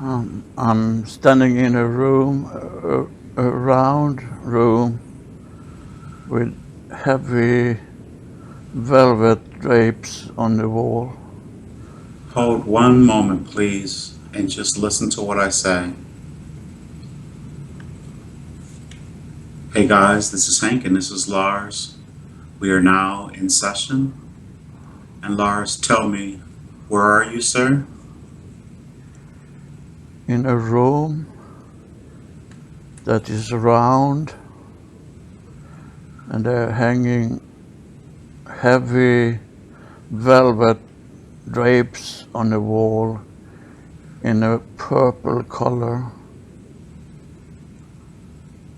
I'm standing in a room, a round room with heavy velvet drapes on the wall. Hold one moment, please, and just listen to what I say. Hey guys, this is Hank and this is Lars. We are now in session. And Lars, tell me, where are you, sir? In a room that is round, and they're hanging heavy velvet drapes on the wall in a purple color,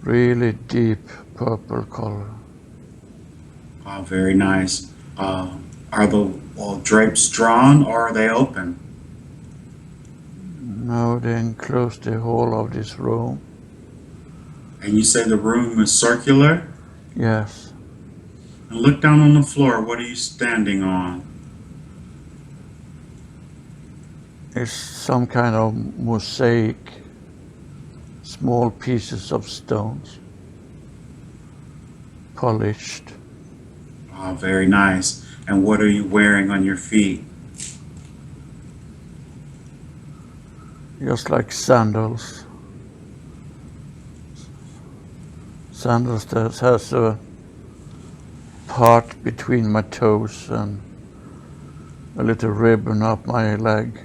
really deep purple color. Oh, very nice. Are the drapes drawn or are they open? Now they enclose the whole of this room. And you say the room is circular? Yes, And look down on the floor. What are you standing on? it's some kind of mosaic, small pieces of stones, polished. Oh, very nice. And what are you wearing on your feet? Just like sandals. Sandals that has a part between my toes and a little ribbon up my leg.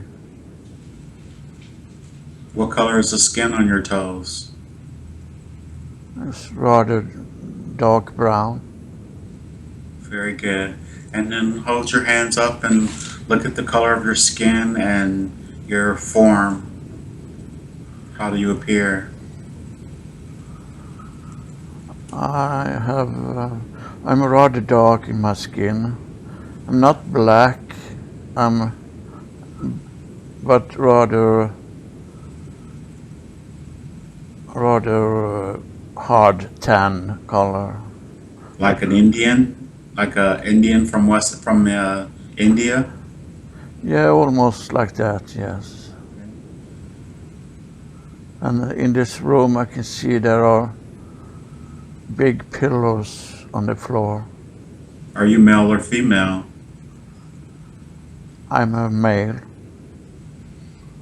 What color is the skin on your toes? It's rather dark brown. Very good. And then hold your hands up and look at the color of your skin and your form. How do you appear? I'm rather dark in my skin. I'm not black, I'm, but rather hard tan color. Like an Indian? Like a Indian from India? Yeah, almost like that, yes. And in this room I can see there are big pillows on the floor. Are you male or female? I'm a male.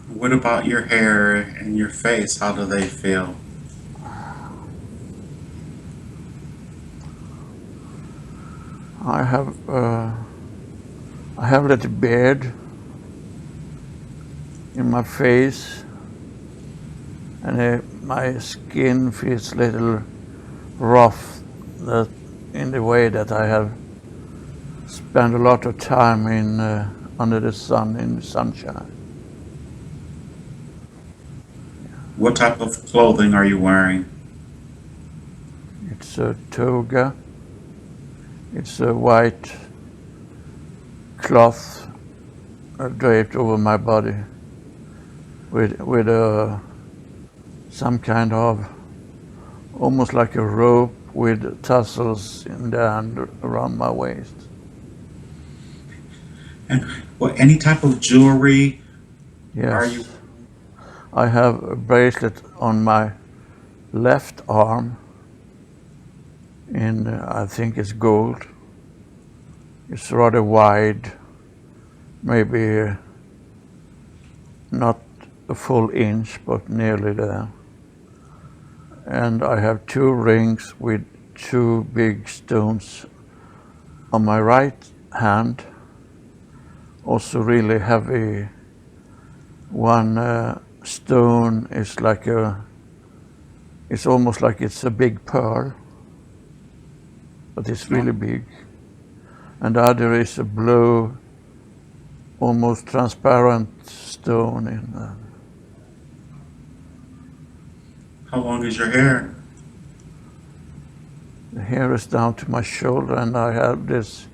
What about your hair and your face? How do they feel? I have a little beard in my face, and my skin feels a little rough, that in the way that I have spent a lot of time in under the sun, in the sunshine. What type of clothing are you wearing? It's a toga. It's a white cloth draped over my body with some kind of, almost like a rope with tassels in the end around my waist. And any type of jewelry are you? Yes, I have a bracelet on my left arm in, I think it's gold. It's rather wide, maybe not a full inch, but nearly there. And I have two rings with two big stones on my right hand, also really heavy. One stone is it's almost like it's a big pearl, but it's really big. And the other is a blue, almost transparent stone in there. How long is your hair? The hair is down to my shoulder, and I have this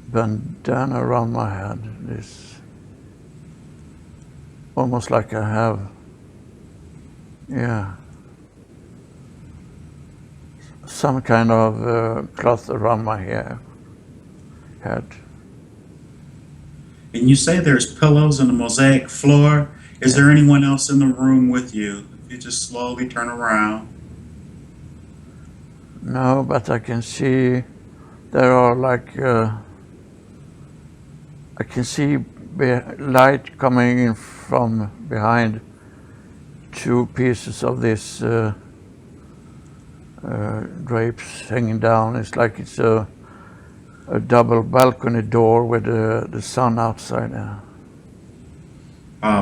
bandana around my head. This, almost like I have, yeah, some kind of cloth around my head. And you say there's pillows on the mosaic floor. Is Yeah. there anyone else in the room with you? If you just slowly turn around. No, but I can see there are like I can see light coming in from behind two pieces of this drapes hanging down. It's like it's a double balcony door with the sun outside.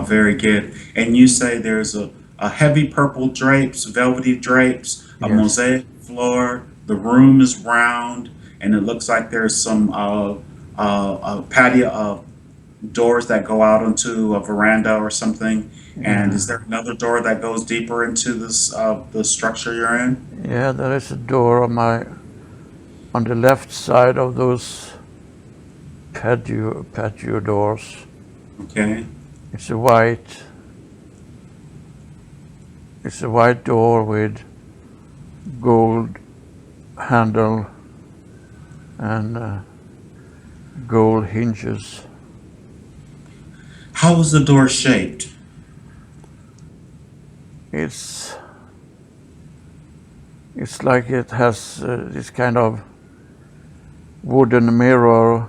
Very good. And you say there's a heavy purple drapes, velvety drapes, a Yes. mosaic floor. The room is round, and it looks like there's some patio doors that go out onto a veranda or something. And Yeah. is there another door that goes deeper into this the structure you're in? Yeah, there is a door on the left side of those patio doors. Okay. It's a white door with gold handle and gold hinges. How is the door shaped? It's like it has this kind of wooden mirror,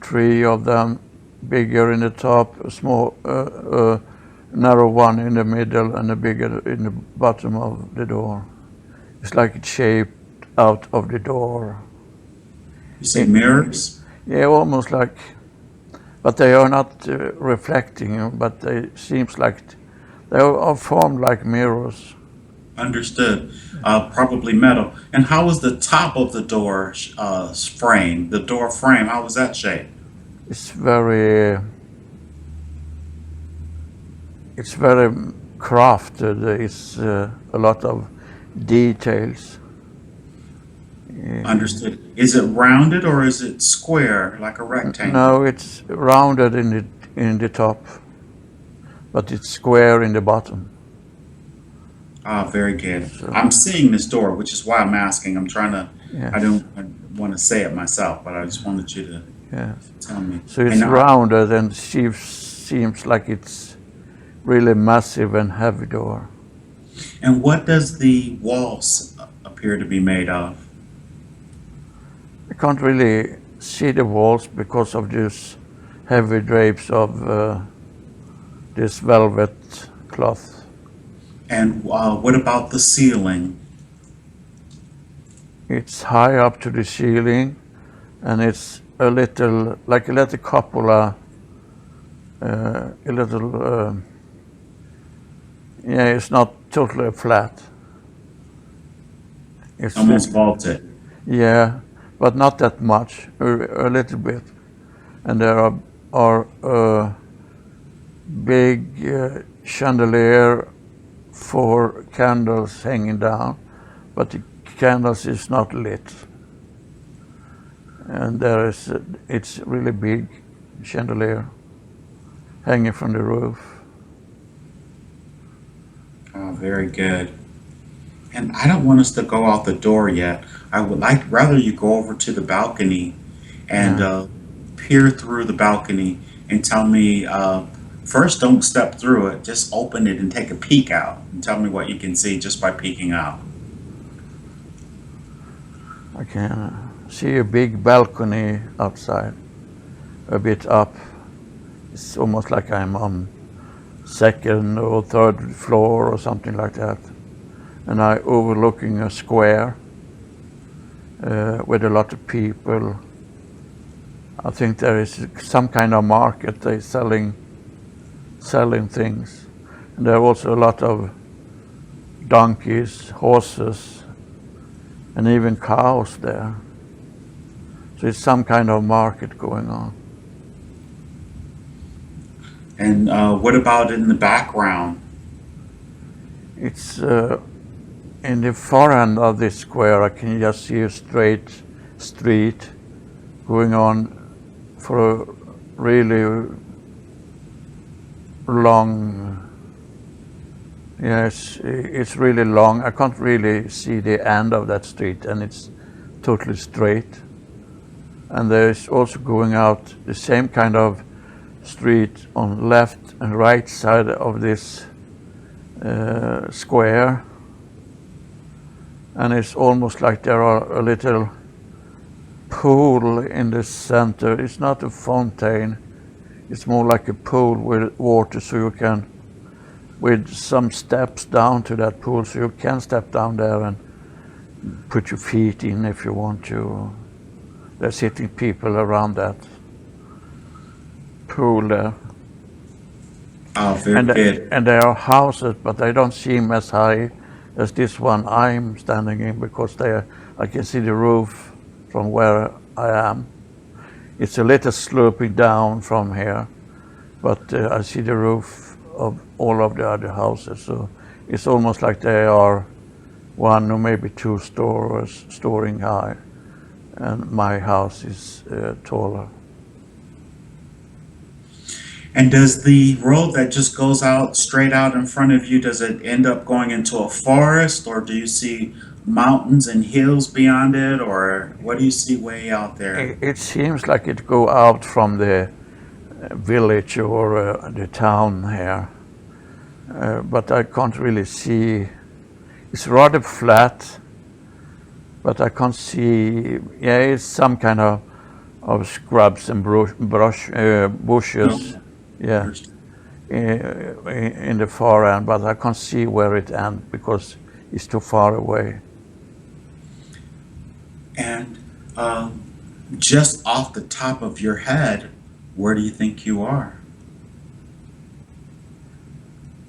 three of them, bigger in the top, a small, narrow one in the middle, and a bigger in the bottom of the door. It's like it's shaped out of the door. You say mirrors? Yeah, almost like, but they are not reflecting, but they seems like they are formed like mirrors. Understood. Probably metal. And how was the top of the door frame? The door frame, how was that shaped? It's very, it's very crafted. It's a lot of details. Yeah. Understood. Is it rounded or is it square, like a rectangle? No, it's rounded in the top, but it's square in the bottom. Very good. So I'm seeing this door, which is why I'm asking. I'm trying to, yes, I want to say it myself, but I just wanted you to yes. tell me. So it's And rounded and seems like it's really massive and heavy door. what does the walls appear to be made of? I can't really see the walls because of these heavy drapes of this velvet cloth. And what about the ceiling? It's high up to the ceiling, and it's a little like a little cupola, a little. Yeah, it's not totally flat. It's Almost vaulted. yeah, but not that much. A little bit, and there are big chandelier, 4 candles hanging down, but the candles is not lit. And there is it's really big chandelier hanging from the roof. Oh, very good. And I don't want us to go out the door yet. I would like rather you go over to the balcony and Yeah. peer through the balcony and tell me first, don't step through it, just open it and take a peek out and tell me what you can see just by peeking out. I can see a big balcony outside, a bit up. It's almost like I'm on second or third floor or something like that. And I overlooking a square with a lot of people. I think there is some kind of market. They're selling things. And there are also a lot of donkeys, horses, and even cows there. So it's some kind of market going on. And what about in the background? It's in the far end of this square. I can just see a straight street going on for a really long. Yes, it's really long. I can't really see the end of that street, and it's totally straight. And there's also going out the same kind of street on left and right side of this square, and it's almost like there are a little pool in the center. It's not a fountain, it's more like a pool with water, so you can, with some steps down to that pool, so you can step down there and put your feet in if you want to. There's sitting people around that pool there. Oh, very good. And there are houses, but they don't seem as high as this one I'm standing in, because I can see the roof from where I am. It's a little sloping down from here, but I see the roof of all of the other houses, so it's almost like they are one or maybe two storing high, and my house is taller. And does the road that just goes out straight out in front of you, does it end up going into a forest, or do you see mountains and hills beyond it, or what do you see way out there? It seems like it go out from the village or the town here, but I can't really see. It's rather flat, but I can't see. Yeah, it's some kind of scrubs and bushes. Yeah, in the far end, but I can't see where it ends because it's too far away. And just off the top of your head, where do you think you are?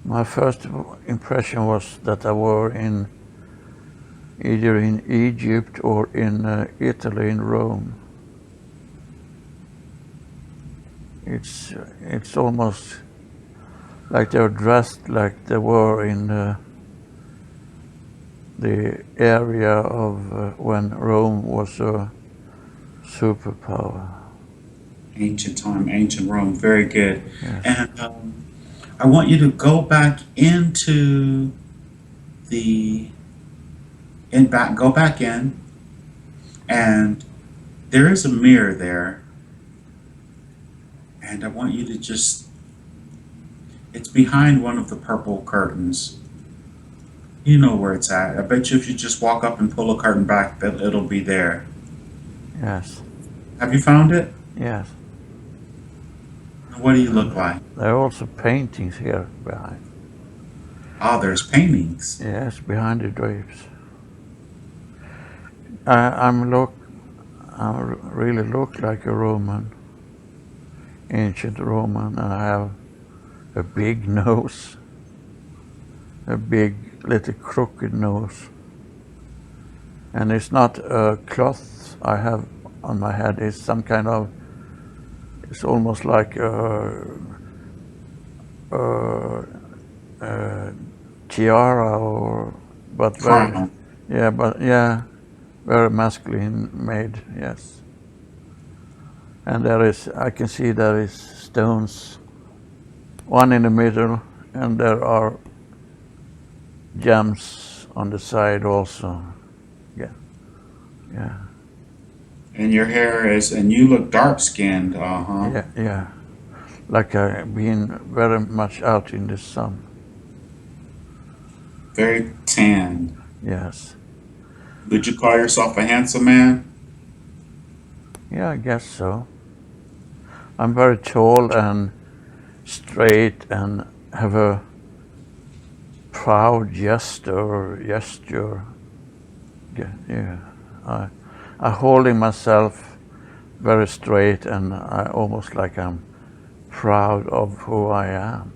My first impression was that I were either in Egypt or in Italy, in Rome. It's almost like they're dressed like they were in the area of when Rome was a superpower. Ancient time, ancient Rome. Very good. Yes. And I want you to go back into go back in, and there is a mirror there. And I want you to it's behind one of the purple curtains. You know where it's at. I bet you if you just walk up and pull a curtain back, that it'll be there. Yes. Have you found it? Yes. What do you look like? There are also paintings here behind. Oh, there's paintings. Yes, behind the drapes. I really look like a Roman, ancient Roman, and I have a big nose, a big little crooked nose. And it's not a cloth I have on my head, it's some kind of, it's almost like a tiara, but very, very masculine made, yes. And I can see there is stones, one in the middle, and there are gems on the side also. Yeah. And your hair and you look dark skinned, uh-huh. Yeah. Like I've been very much out in the sun. Very tan. Yes. Would you call yourself a handsome man? Yeah, I guess so. I'm very tall and straight and have a proud gesture. Yeah. I'm holding myself very straight, and I almost like I'm proud of who I am.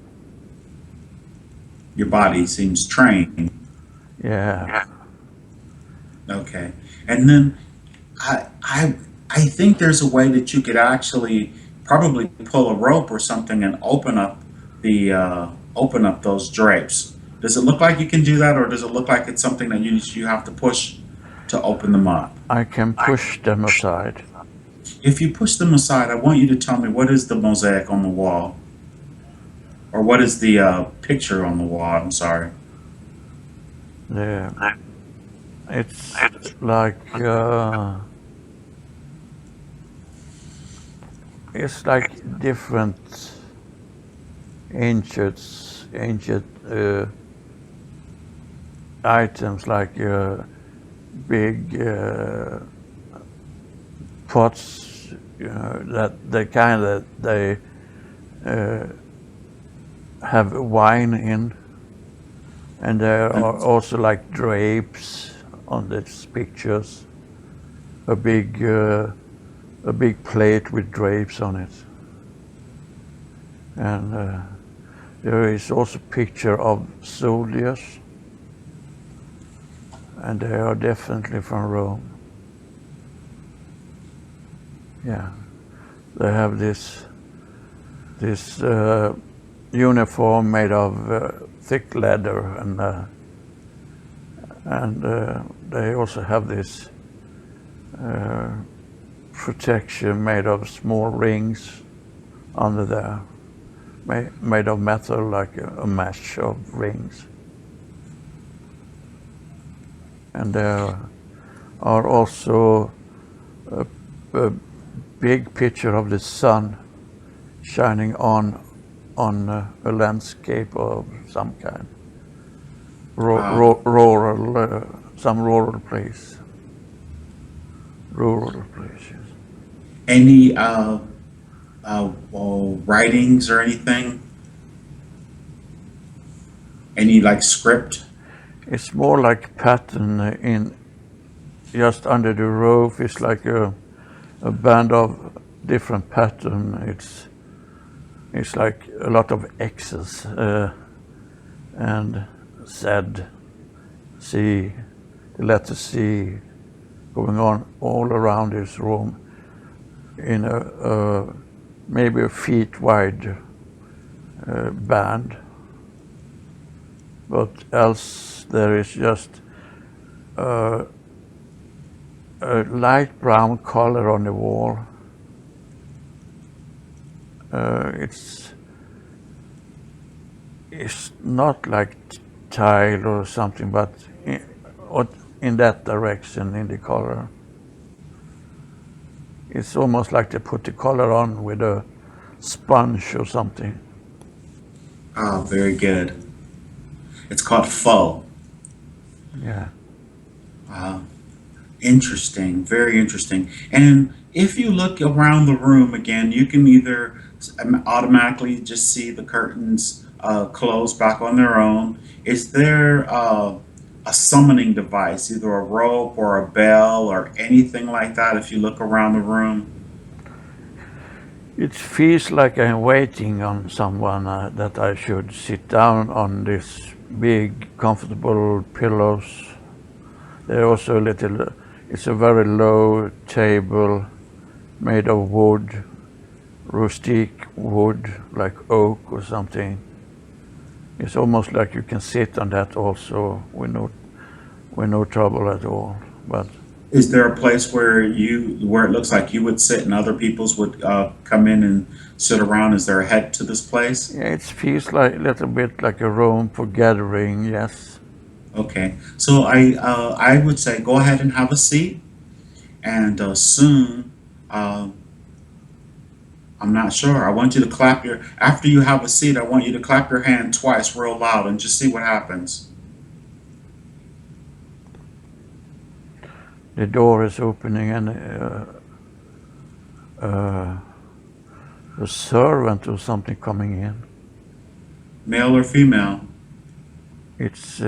Your body seems trained. Yeah. Okay. And then I think there's a way that you could actually probably pull a rope or something and open up those drapes. Does it look like you can do that, or does it look like it's something that you have to push to open them up? I can push them aside. If you push them aside, I want you to tell me, what is the mosaic on the wall? Or what is the picture on the wall? I'm sorry. It's like it's like different ancient items, like big pots, that they uh, have wine in, and there are also like drapes on these pictures. A big plate with drapes on it, and there is also a picture of soldiers, and they are definitely from Rome. Yeah, they have this uniform made of thick leather, and they also have this protection made of small rings under there, made of metal, like a mesh of rings. And there are also a big picture of the sun shining on a landscape of some kind, rural, some rural place. Rural places. Any writings or anything? Any like script? It's more like pattern in just under the roof. It's like a band of different pattern. It's like a lot of X's and Z, C, the letter C, going on all around this room in a maybe a feet wide band, but else there is just a light brown color on the wall. It's not like tile or something, but in that direction, in the color. It's almost like they put the color on with a sponge or something. Oh, very good. It's called faux. Yeah. Interesting, very interesting. And if you look around the room again, you can either automatically just see the curtains close back on their own. Is there a summoning device, either a rope or a bell or anything like that, if you look around the room? It feels like I'm waiting on someone, that I should sit down on this big, comfortable pillows. There also it's a very low table made of wood, rustic wood, like oak or something. It's almost like you can sit on that also with no trouble at all. But Is there a place where it looks like you would sit and other people's would come in and sit around? Is there a head to this place? yeah, it feels like a little bit like a room for gathering, yes. Okay, so I would say go ahead and have a seat, and soon. Uh, I'm not sure. I want you to after you have a seat, I want you to clap your hand twice real loud and just see what happens. The door is opening, and a servant or something coming in. Male or female? It's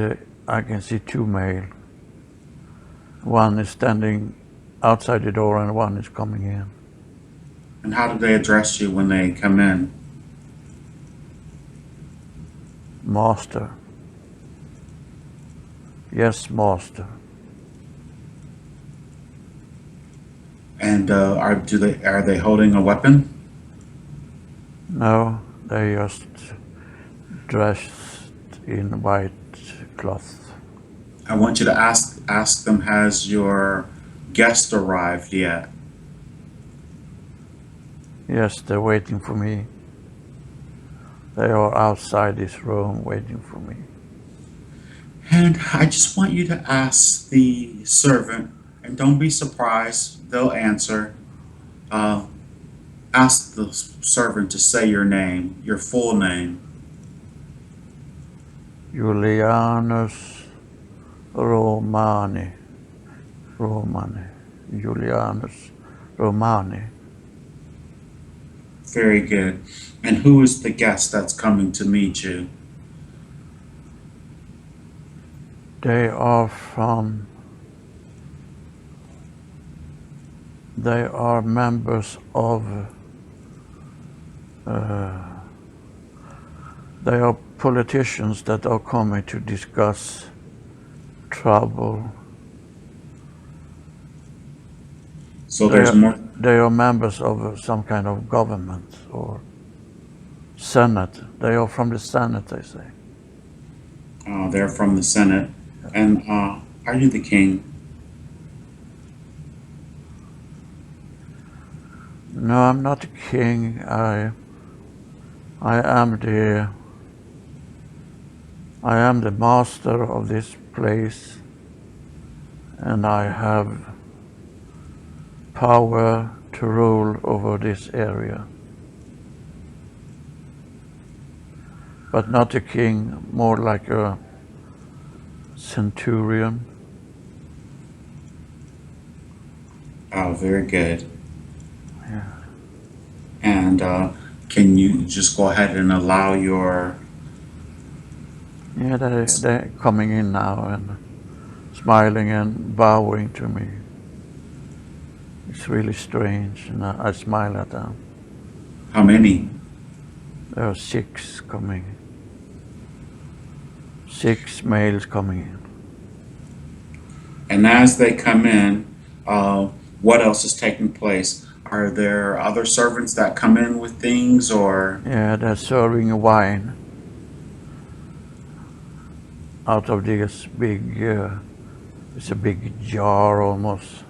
I can see two male. One is standing outside the door and one is coming in. And how do they address you when they come in? Master. Yes, master. And are they holding a weapon? No, they just dressed in white cloth. I want you to ask them, has your guest arrived yet? Yes, they're waiting for me. They are outside this room waiting for me. And I just want you to ask the servant, and don't be surprised, they'll answer. Uh, ask the servant to say your name, your full name. Julianus Romani. Julianus Romani. Very good. And who is the guest that's coming to meet you? They are members of, they are politicians that are coming to discuss trouble. So there's more. They are members of some kind of government or Senate. They are from the Senate, they say. They're from the Senate. And are you the king? No, I'm not a king. I am the master of this place, and I have power to rule over this area. But not a king, more like a centurion. Oh, very good. Yeah. And can you just go ahead and allow your. Yeah, they're coming in now and smiling and bowing to me. It's really strange, and I smile at them. How many? There are 6 coming. 6 males coming in. And as they come in, what else is taking place? Are there other servants that come in with things, or? Yeah, they're serving wine out of this big, it's a big jar almost.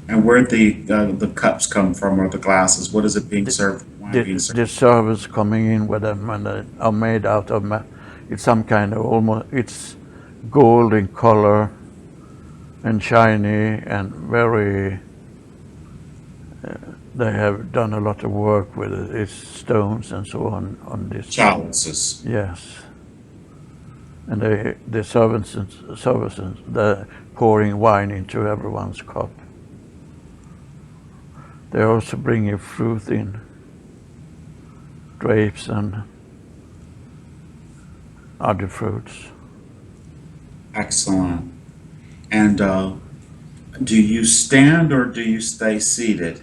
And where'd the cups come from, or the glasses? What is it being served? Wine being served? The servants coming in with them, and they are made out of, it's some kind of almost, it's gold in color and shiny and very, they have done a lot of work with it. It's stones and so on this. Chalices. Yes. And the servants, they're pouring wine into everyone's cup. They're also bringing fruit in, grapes and other fruits. Excellent. And do you stand or do you stay seated?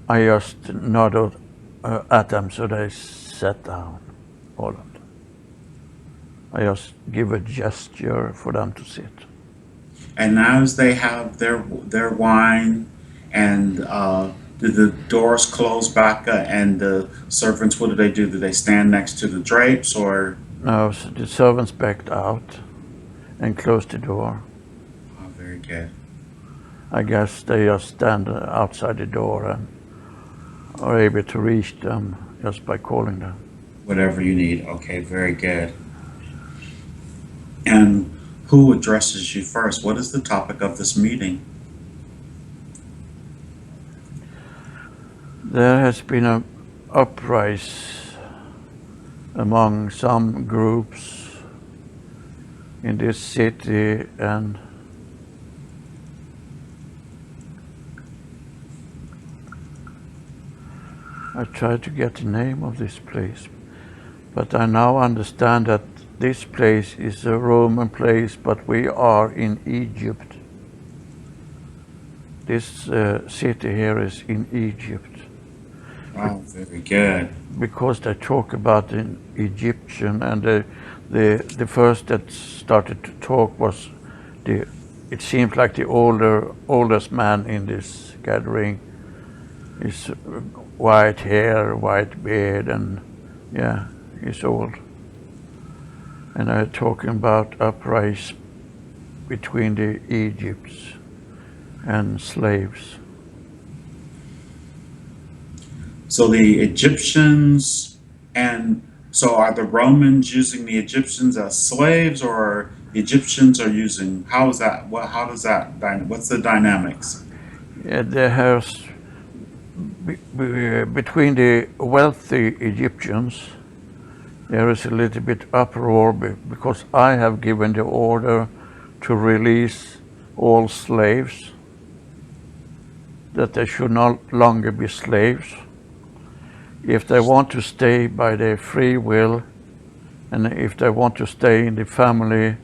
I just nodded at them, so they sat down, all of them. I just give a gesture for them to sit. And now as they have their wine, and do the doors close back, and the servants, what do? Do they stand next to the drapes, or? No, so the servants backed out and closed the door. Oh, very good. I guess they just stand outside the door and are able to reach them just by calling them. Whatever you need. Okay, very good. And who addresses you first? What is the topic of this meeting? There has been an uprising among some groups in this city, and I tried to get the name of this place, but I now understand that this place is a Roman place, but we are in Egypt. This city here is in Egypt. Wow, very good. Because they talk about an Egyptian, and the first that started to talk was it seems like the oldest man in this gathering. Is white hair, white beard, and yeah, he's old. And they're talking about uprising between the Egypts and slaves. So the Egyptians, and so are the Romans using the Egyptians as slaves, or the Egyptians are using, how is that, how does that, what's the dynamics? Yeah, there has between the wealthy Egyptians, there is a little bit uproar because I have given the order to release all slaves, that they should no longer be slaves. If they want to stay by their free will, and if they want to stay in the family,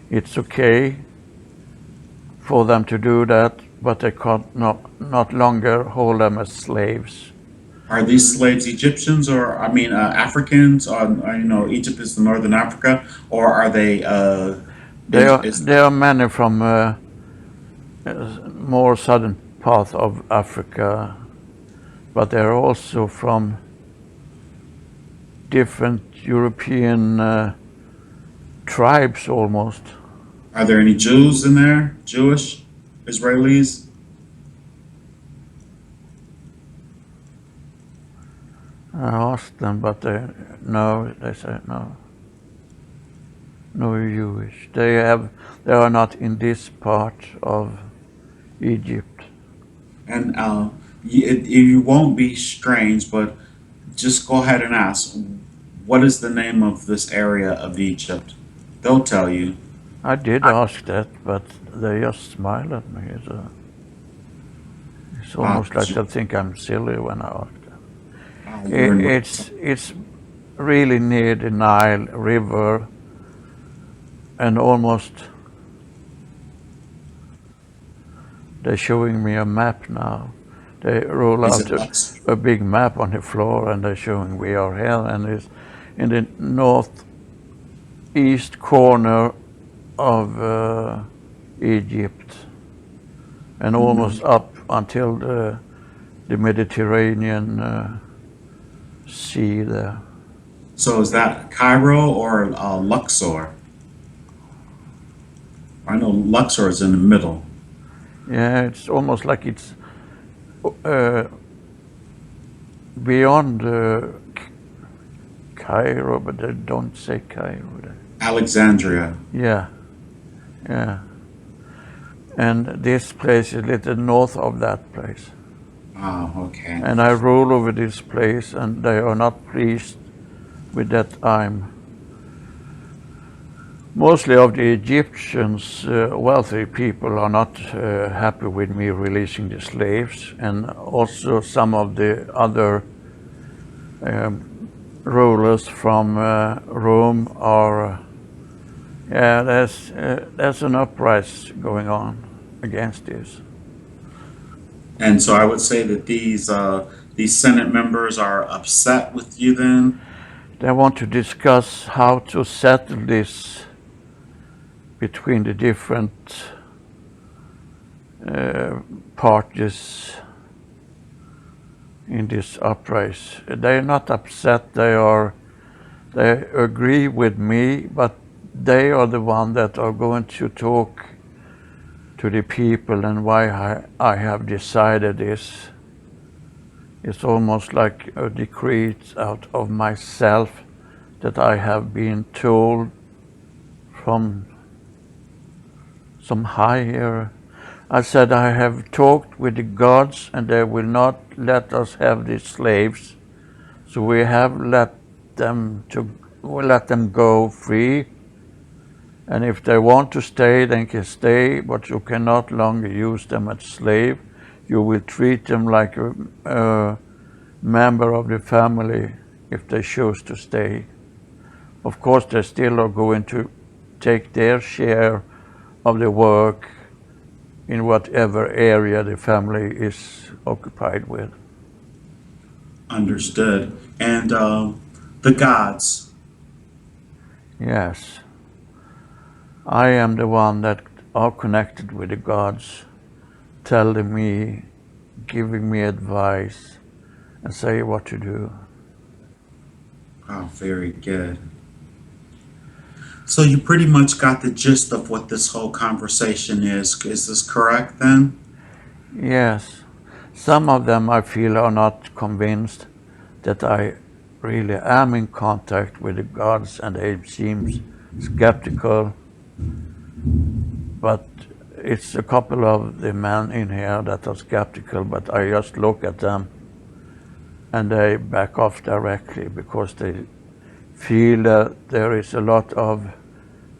it's okay for them to do that, but they can't not longer hold them as slaves. Are these slaves Egyptians or, I mean, Africans? Egypt is the northern Africa, or are they? There are many from more southern part of Africa, but they are also from different European tribes almost. Are there any Jews in there? Jewish Israelis? I asked them, but they said no. No Jewish. They are not in this part of Egypt. And you won't be strange, but just go ahead and ask, what is the name of this area of Egypt? They'll tell you. I did ask that, but they just smile at me. It's almost like they think I'm silly when I ask them. It's really near the Nile River, and almost they're showing me a map now. They roll out a big map on the floor and they're showing we are here, and it's in the northeast corner of Egypt, and almost up until the Mediterranean Sea there. So is that Cairo or Luxor? I know Luxor is in the middle. Yeah, it's almost like it's beyond Cairo, but they don't say Cairo there. Alexandria. Yeah. And this place is a little north of that place. Oh, okay. And I rule over this place, and they are not pleased with that I'm. Mostly of the Egyptians, wealthy people, are not happy with me releasing the slaves, and also some of the other rulers from Rome are. There's an uprising going on against this. And so I would say that these Senate members are upset with you then? They want to discuss how to settle this between the different parties in this uprising. They are not upset, they agree with me, but they are the ones that are going to talk to the people and why I have decided this. It's almost like a decree out of myself that I have been told from some higher. I said I have talked with the gods and they will not let us have these slaves. So we have let them go free. And if they want to stay, they can stay, but you cannot longer use them as slave. You will treat them like a member of the family if they choose to stay. Of course, they still are going to take their share of the work in whatever area the family is occupied with. Understood. And the gods. Yes. I am the one that are connected with the gods, telling me, giving me advice, and say what to do. Oh, very good. So you pretty much got the gist of what this whole conversation is. Is this correct then? Yes. Some of them I feel are not convinced that I really am in contact with the gods, and they seem skeptical. But it's a couple of the men in here that are skeptical, but I just look at them and they back off directly because they feel that there is a lot of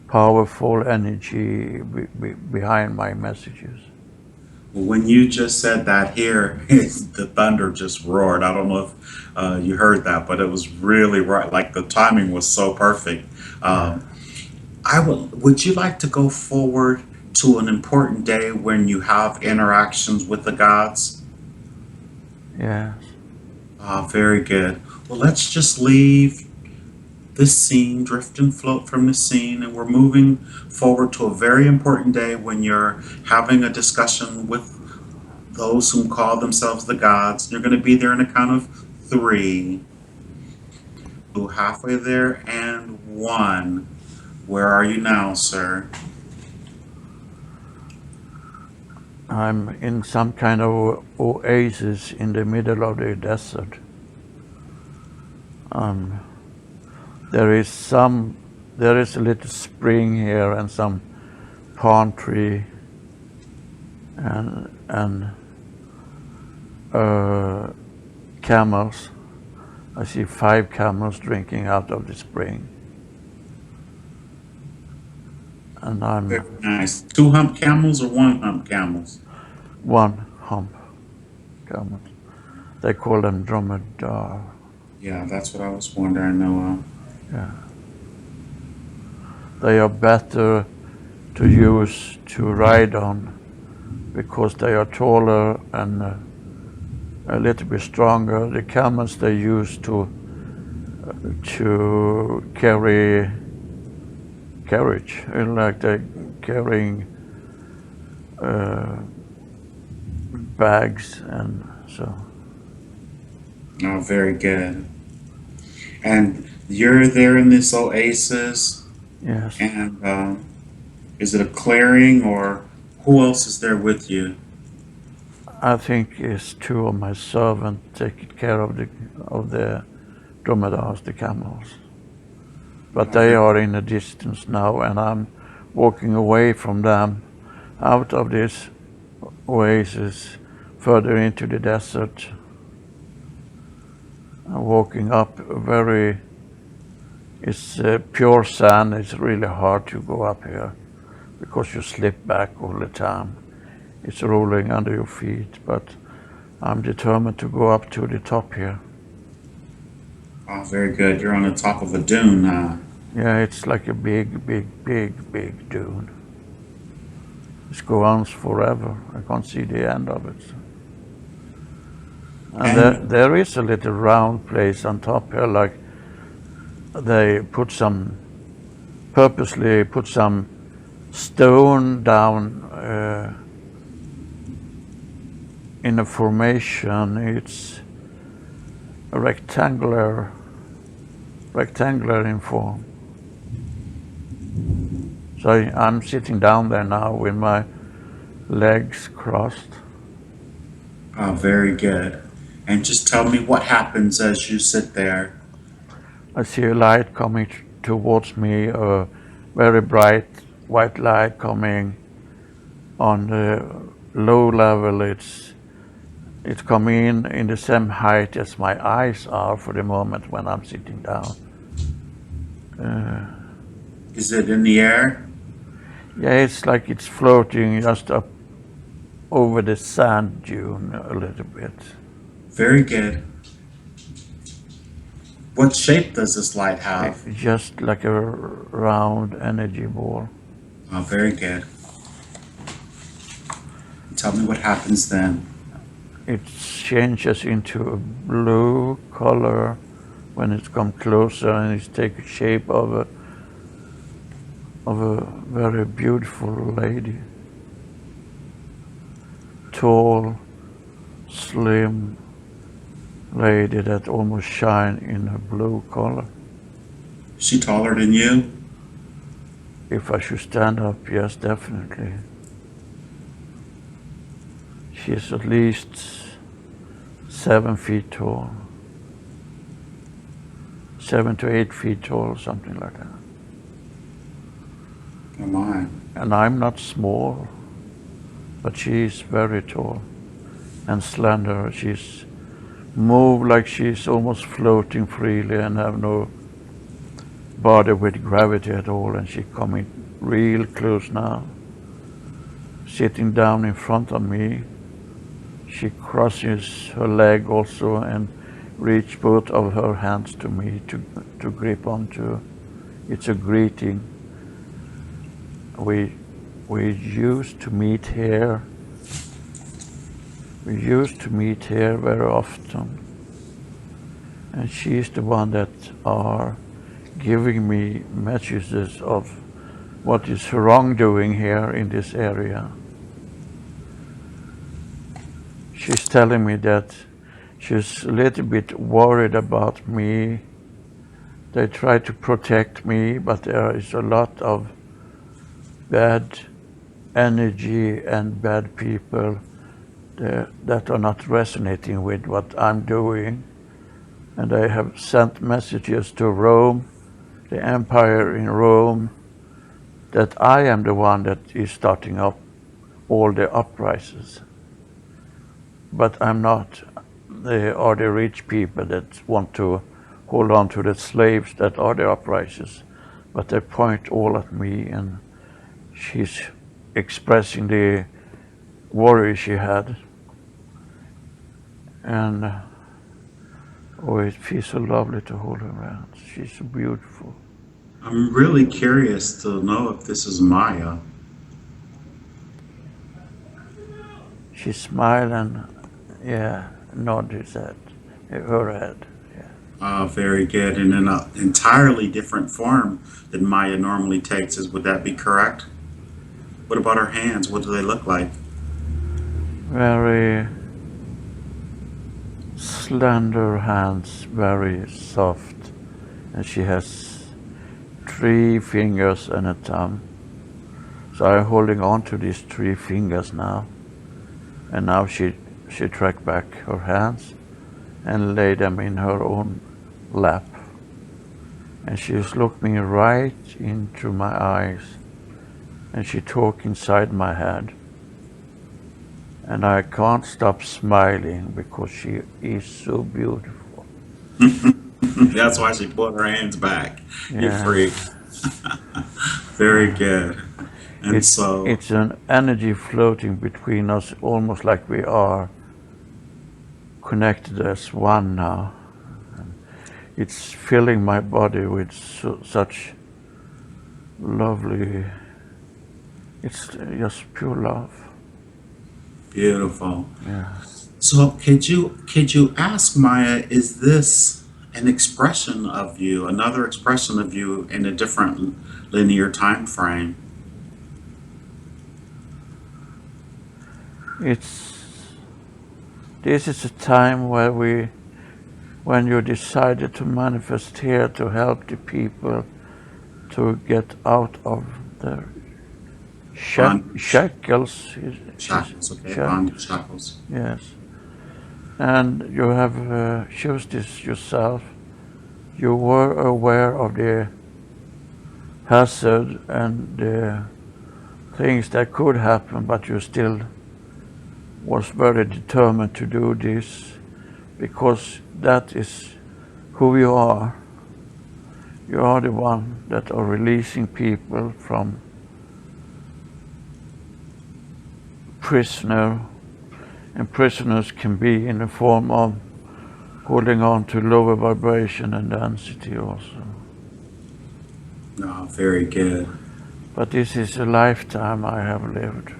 powerful energy behind my messages. When you just said that here, the thunder just roared. I don't know if you heard that, but it was really right. Like the timing was so perfect. Yeah, Um, would you like to go forward to an important day when you have interactions with the gods? yeah. Ah, very good. Well, let's just leave this scene, drift and float from the scene, and we're moving forward to a very important day when you're having a discussion with those whom call themselves the gods. You're going to be there in a count of three, to halfway there, and one. Where are you now, sir? I'm in some kind of oasis in the middle of the desert. Um, there is a little spring here and some palm tree and camels. I see 5 camels drinking out of the spring, and I'm Very nice. Two hump camels or one hump camels? one hump camel. They call them dromedar. Yeah, that's what I was wondering, Noah. Yeah. They are better to use to ride on because they are taller and a little bit stronger. The camels they use to carriage, like they carrying bags and so. Oh, very good. And you're there in this oasis, Yes, and is it a clearing or who else is there with you? I think it's 2 of my servants taking care of the dromedars, the camels. But Oh, they are in a distance now, and I'm walking away from them out of this oasis further into the desert. I'm walking up it's pure sand. It's really hard to go up here because you slip back all the time. It's rolling under your feet, but I'm determined to go up to the top here. oh, very good. You're on the top of a dune. Yeah, it's like a big dune. It goes on forever. I can't see the end of it. And And there is a little round place on top here, like they purposely put some stone down in a formation. It's a rectangular in form. So I'm sitting down there now with my legs crossed. oh, very good. And just tell me what happens as you sit there. I see a light coming towards me, a very bright white light coming on the low level. It's coming in the same height as my eyes are for the moment when I'm sitting down. Is it in the air? Yeah, it's like it's floating just up over the sand dune a little bit. Very good. What shape does this light have? Just like a round energy ball. Oh, very good. Tell me what happens then. It changes into a blue color when it comes closer, and it takes shape of a very beautiful lady. Tall, slim lady that almost shine in her blue color. Is she taller than you? If I should stand up, yes, definitely. She is at least 7 feet tall. 7 to 8 feet tall, something like that. Oh my. And I'm not small, but she is very tall and slender. She's move like she's almost floating freely and have no body with gravity at all, and she's coming real close now, sitting down in front of me. She crosses her leg also and reach both of her hands to me to grip onto. It's a greeting. We used to meet here. We used to meet here very often, and she's the one that are giving me messages of what is wrongdoing here in this area. She's telling me that she's a little bit worried about me. They try to protect me, but there is a lot of bad energy and bad people that are not resonating with what I'm doing. And I have sent messages to Rome, the empire in Rome, that I am the one that is starting up all the uprisings. But I'm not. They are the rich people that want to hold on to the slaves that are the uprisings. But they point all at me, and she's expressing the worry she had. And oh, it feels so lovely to hold her hand. She's so beautiful. I'm really curious to know if this is Maya. She smiled and, yeah, nodded his head, her head. Yeah. Very good. And in an entirely different form than Maya normally takes. Would that be correct? What about her hands? What do they look like? Very slender hands, very soft, and she has 3 fingers and a thumb. So I'm holding on to these 3 fingers now, and now she tracked back her hands and laid them in her own lap, and she's looking right into my eyes, and she talks inside my head. And I can't stop smiling because she is so beautiful. That's why she put her hands back. Yeah. You're free. Very good. And it's an energy floating between us, almost like we are connected as one now. And it's filling my body with such lovely, it's just pure love. beautiful. Yeah. So could you ask Maya, is this an expression of you, another expression of you in a different linear time frame? This is a time where when you decided to manifest here to help the people to get out of the shackles. Shackles, okay, bondage shackles. Yes. And you have chose this yourself. You were aware of the hazard and the things that could happen, but you still was very determined to do this because that is who you are. You are the one that are releasing people from prisoner, and prisoners can be in the form of holding on to lower vibration and density also. Oh, very good. But this is a lifetime I have lived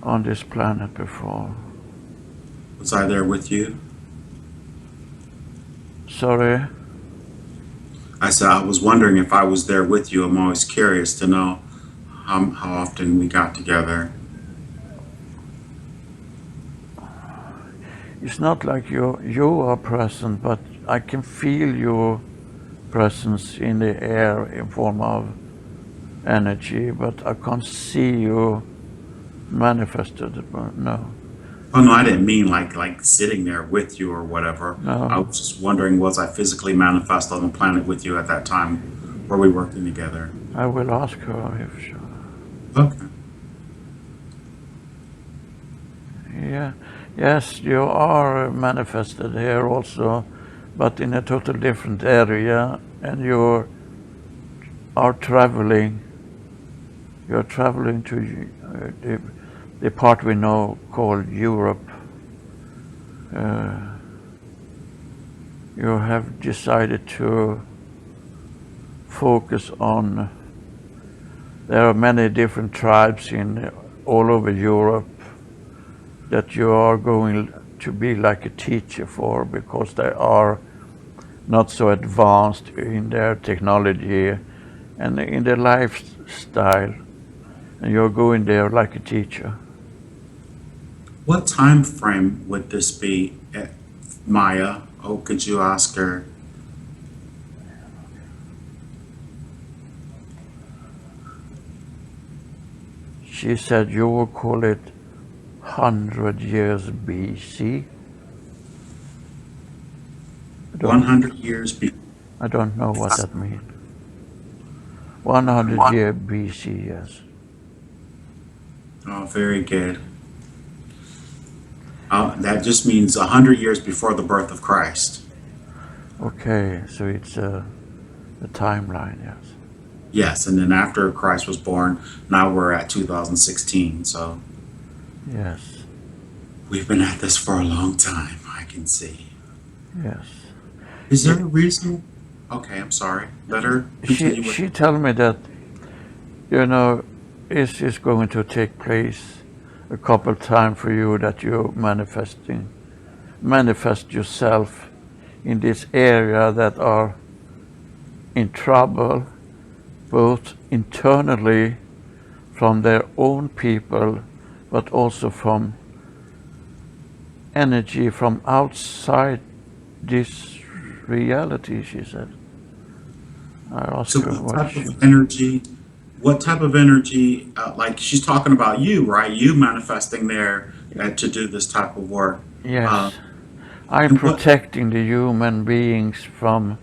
on this planet before. Was I there with you? Sorry? I said I was wondering if I was there with you. I'm always curious to know how often we got together. It's not like you are present, but I can feel your presence in the air in form of energy, but I can't see you manifested. No. Oh no, I didn't mean like sitting there with you or whatever. No. I was just wondering, was I physically manifest on the planet with you at that time? Were we working together? I will ask her if she... Okay. Yeah. Yes, you are manifested here also, but in a total different area, and you are traveling. You're traveling to the part we know called Europe. You have decided to focus on. There are many different tribes in all over Europe that you are going to be like a teacher for, because they are not so advanced in their technology and in their lifestyle, and you're going there like a teacher. What time frame would this be, Maya? Oh, could you ask her? She said you will call it 100 years BC. 100 years before. I don't know what that means. 100 year BC, yes. Oh, very good. That just means 100 years before the birth of Christ. Okay, so it's a timeline, yes. Yes, and then after Christ was born, now we're at 2016. So Yes, we've been at this for a long time, I can see. yes. Is there a reason? Okay, I'm sorry. Let her continue with. She told me that, this is going to take place a couple times for you, that you manifest yourself in this area that are in trouble, both internally from their own people, but also from energy from outside this reality, she said. I asked So her what what type she... of energy? What type of energy? Like she's talking about you, right? You manifesting there to do this type of work. Uh, Yes, I'm and what? protecting the human beings from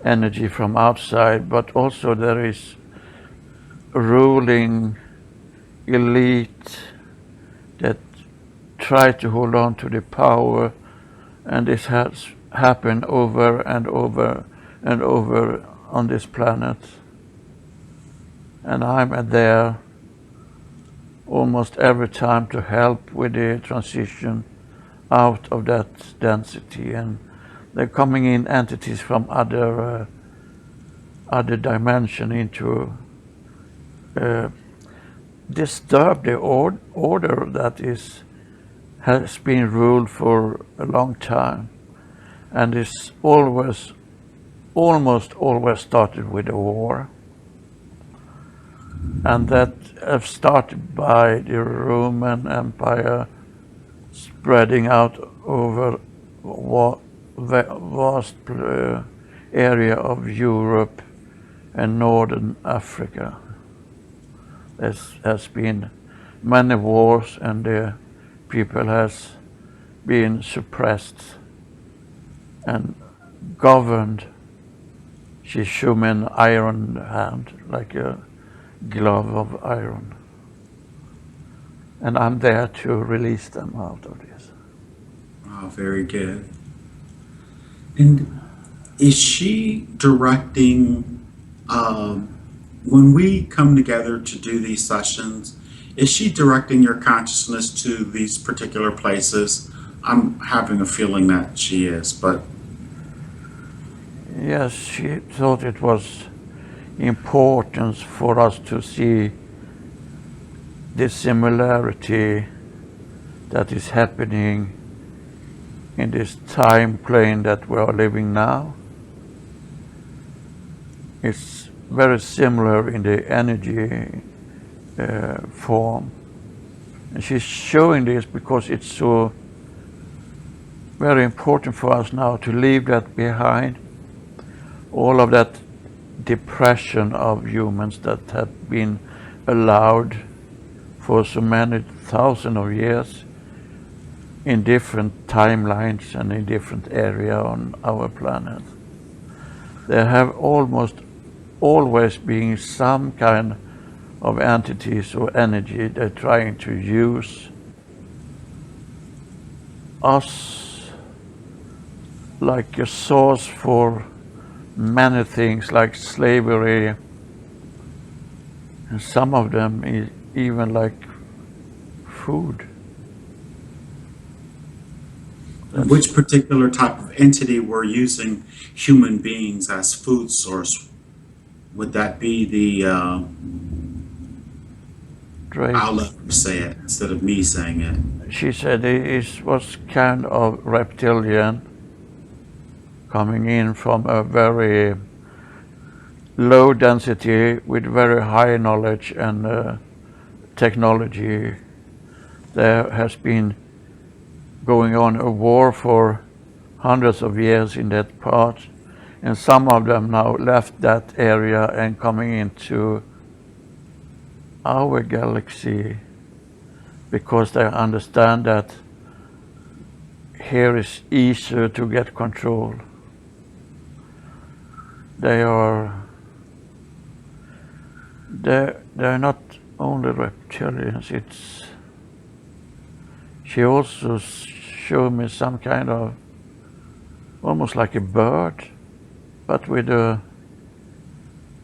energy from outside, but also there is ruling elite that try to hold on to the power, and this has happened over and over and over on this planet. And I'm there almost every time to help with the transition out of that density, and they're coming in entities from other dimension into disturb the order that has been ruled for a long time, and is almost always started with a war, and that have started by the Roman Empire spreading out over vast area of Europe and northern Africa. There has been many wars, and the people has been suppressed and governed. She's human iron hand, like a glove of iron. And I'm there to release them out of this. Oh, very good. And is she directing, when we come together to do these sessions, is she directing your consciousness to these particular places? I'm having a feeling that she is, but Yes, she thought it was important for us to see the similarity that is happening in this time plane that we are living now. It's very similar in the energy form. And she's showing this because it's so very important for us now to leave that behind. All of that depression of humans that have been allowed for so many thousands of years in different timelines and in different areas on our planet. There have almost always been some kind of entities or energy they're trying to use us like a source for many things like slavery, and some of them is even like food. And which particular type of entity were using human beings as food source? Would that be the I'll let her say it instead of me saying it. She said it was kind of reptilian, coming in from a very low density with very high knowledge and technology. There has been going on a war for hundreds of years in that part, and some of them now left that area and coming into our galaxy because they understand that here is easier to get control. They're not only reptilians, she also showed me some kind of almost like a bird, but with a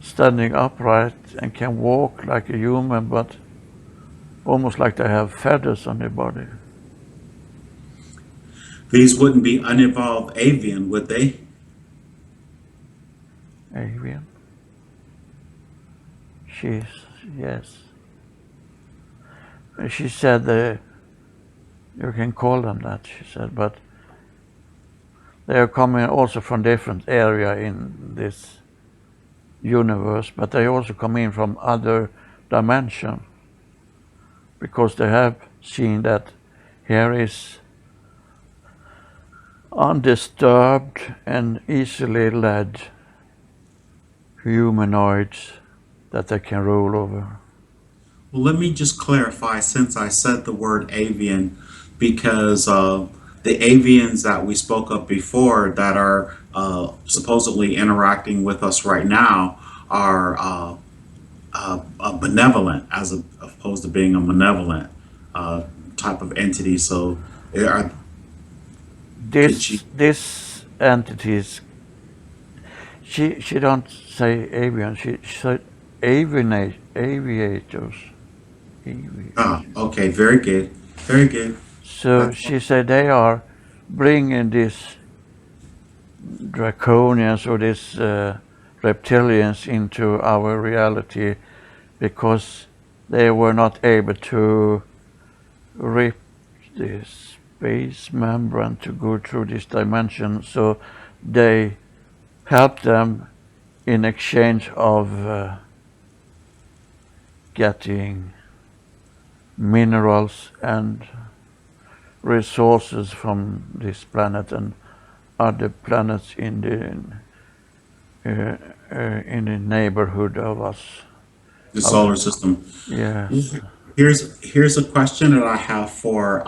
standing upright and can walk like a human, but almost like they have feathers on their body. These wouldn't be unevolved avian, would they? Avian? Yes. She said you can call them that, she said, but they are coming also from different area in this universe, but they also come in from other dimension because they have seen that here is undisturbed and easily led humanoids that they can rule over. Well, let me just clarify since I said the word avian, because the avians that we spoke of before that are supposedly interacting with us right now are benevolent as opposed to being a malevolent type of entity. So are this entities, she don't say avian, she said aviators. Okay, very good, very good. So she said they are bringing these draconians or these reptilians into our reality because they were not able to rip the space membrane to go through this dimension, so they helped them in exchange of getting minerals and resources from this planet and other planets in the neighborhood of us. The solar system. Yes. Here's a question that I have for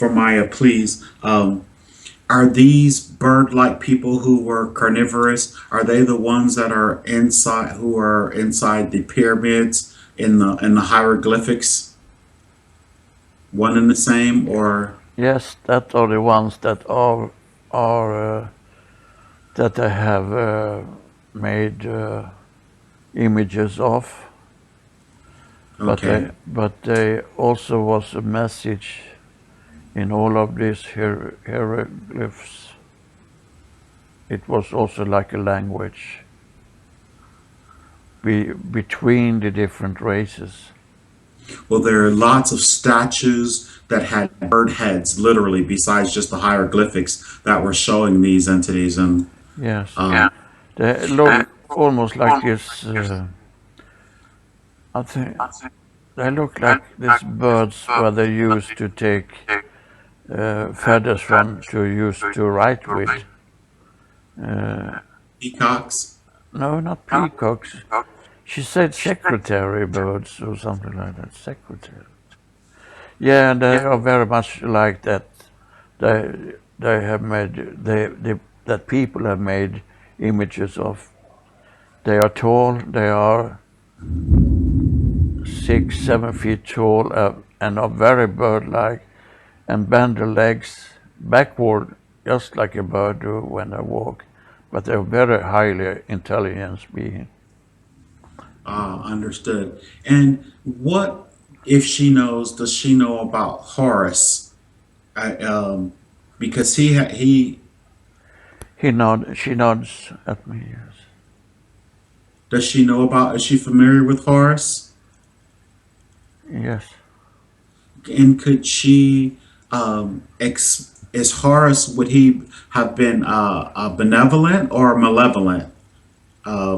Maya, please. Are these bird-like people who were carnivorous? Are they the ones that are inside the pyramids in the hieroglyphics? One and the same, or? Yes, that are the ones that are that I have made images of. Okay. But they also was a message in all of these hieroglyphs. It was also like a language between the different races. Well, there are lots of statues that had bird heads, literally, besides just the hieroglyphics that were showing these entities. And yes, they look almost like this. I think they look like these birds where they used to take feathers from to use to write with. peacocks. No, not peacocks. She said secretary birds or something like that. Secretary. Yeah, and they are very much like that. They have made that people have made images of. They are tall. They are 6, 7 feet tall and are very bird-like. and bend their legs backward just like a bird do when they walk. But they're very highly intelligent being. Understood. And what, if she knows, does she know about Horus? I, because he She nods at me, yes. does she know about? Is she familiar with Horus? Yes. And could she is Horus, would he have been a benevolent or a malevolent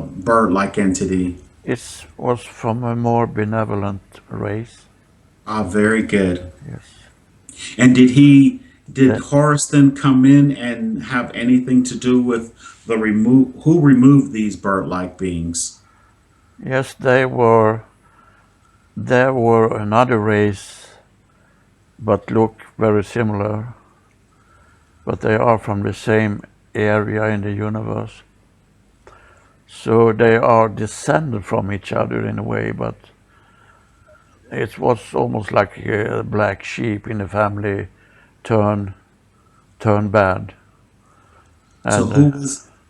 bird-like entity? It was from a more benevolent race. Very good. Yes. And did The, Horus then come in and have anything to do with the who removed these bird-like beings? yes, they were another race, but look very similar. But they are from the same area in the universe. So they are descended from each other in a way, but it was almost like a black sheep in the family turn bad. So And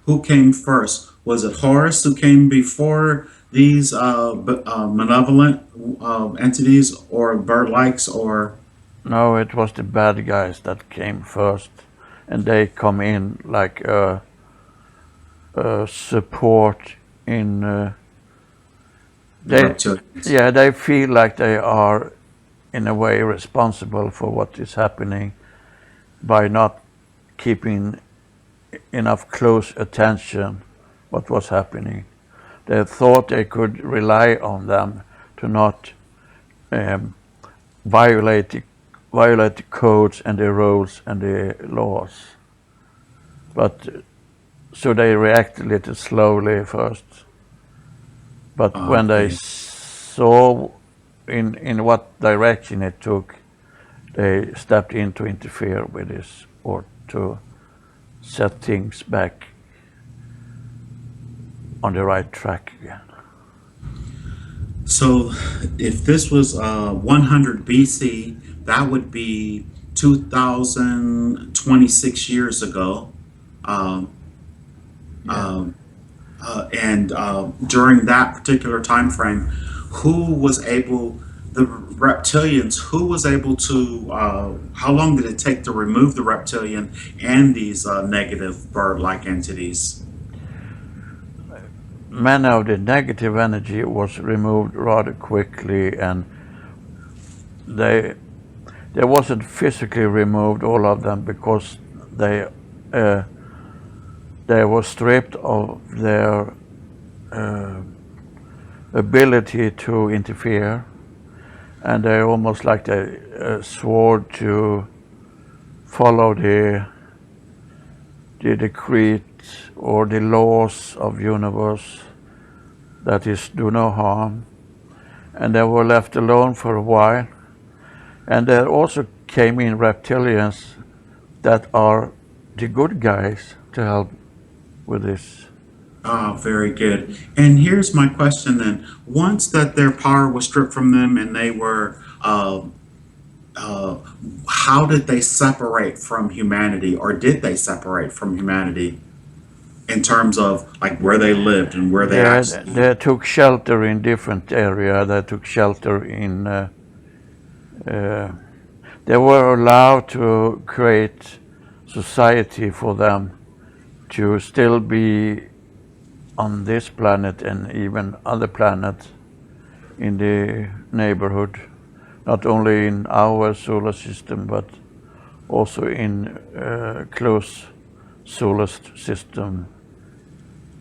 who came first? Was it Horus who came before these malevolent entities or bird-likes, or no, it was the bad guys that came first, and they come in like a support in. the They, reptilians? yeah, they feel like they are in a way responsible for what is happening by not keeping enough close attention what was happening. They thought they could rely on them to not um, violate the codes and the rules and the laws. But so they react a little slowly first. But when they Okay. saw in what direction it took, they stepped in to interfere with this or to set things back on the right track again. So if this was 100 BC, that would be 2026 years ago. Um, Yeah. and during that particular time frame, who was able, the reptilians, who was able to, how long did it take to remove the reptilian and these negative bird-like entities? Many of the negative energy was removed rather quickly, and they wasn't physically removed all of them because they uh, they were stripped of their uh, ability to interfere, and they almost like they swore to follow the decree or the laws of universe, that is, do no harm, and they were left alone for a while. And there also came in reptilians that are the good guys to help with this. Ah, very good. And here's my question then. Once that their power was stripped from them and they were, uh, how did they separate from humanity, or did they separate from humanity in terms of like where they lived and where they Yeah, actually? they took shelter in different area. They took shelter in. They were allowed to create society for them to still be on this planet and even other planets in the neighborhood, not only in our solar system but also in close solar system.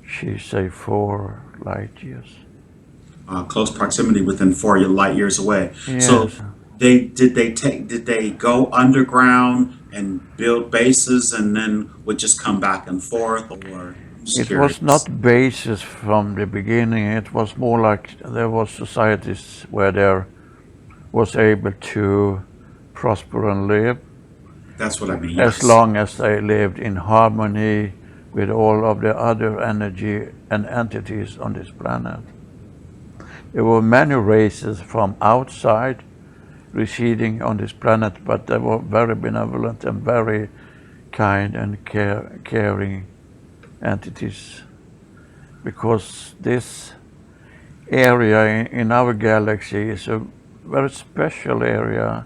She say 4 light years. Close proximity within 4 light years away. So Yes, did they go underground and build bases and then would just come back and forth, or I'm just it was curious. not basis from the beginning. It was more like there was societies where there was able to prosper and live That's what I mean. as Yes. long as they lived in harmony with all of the other energy and entities on this planet. There were many races from outside residing on this planet, but they were very benevolent and very kind and caring entities, because this area in our galaxy is a very special area.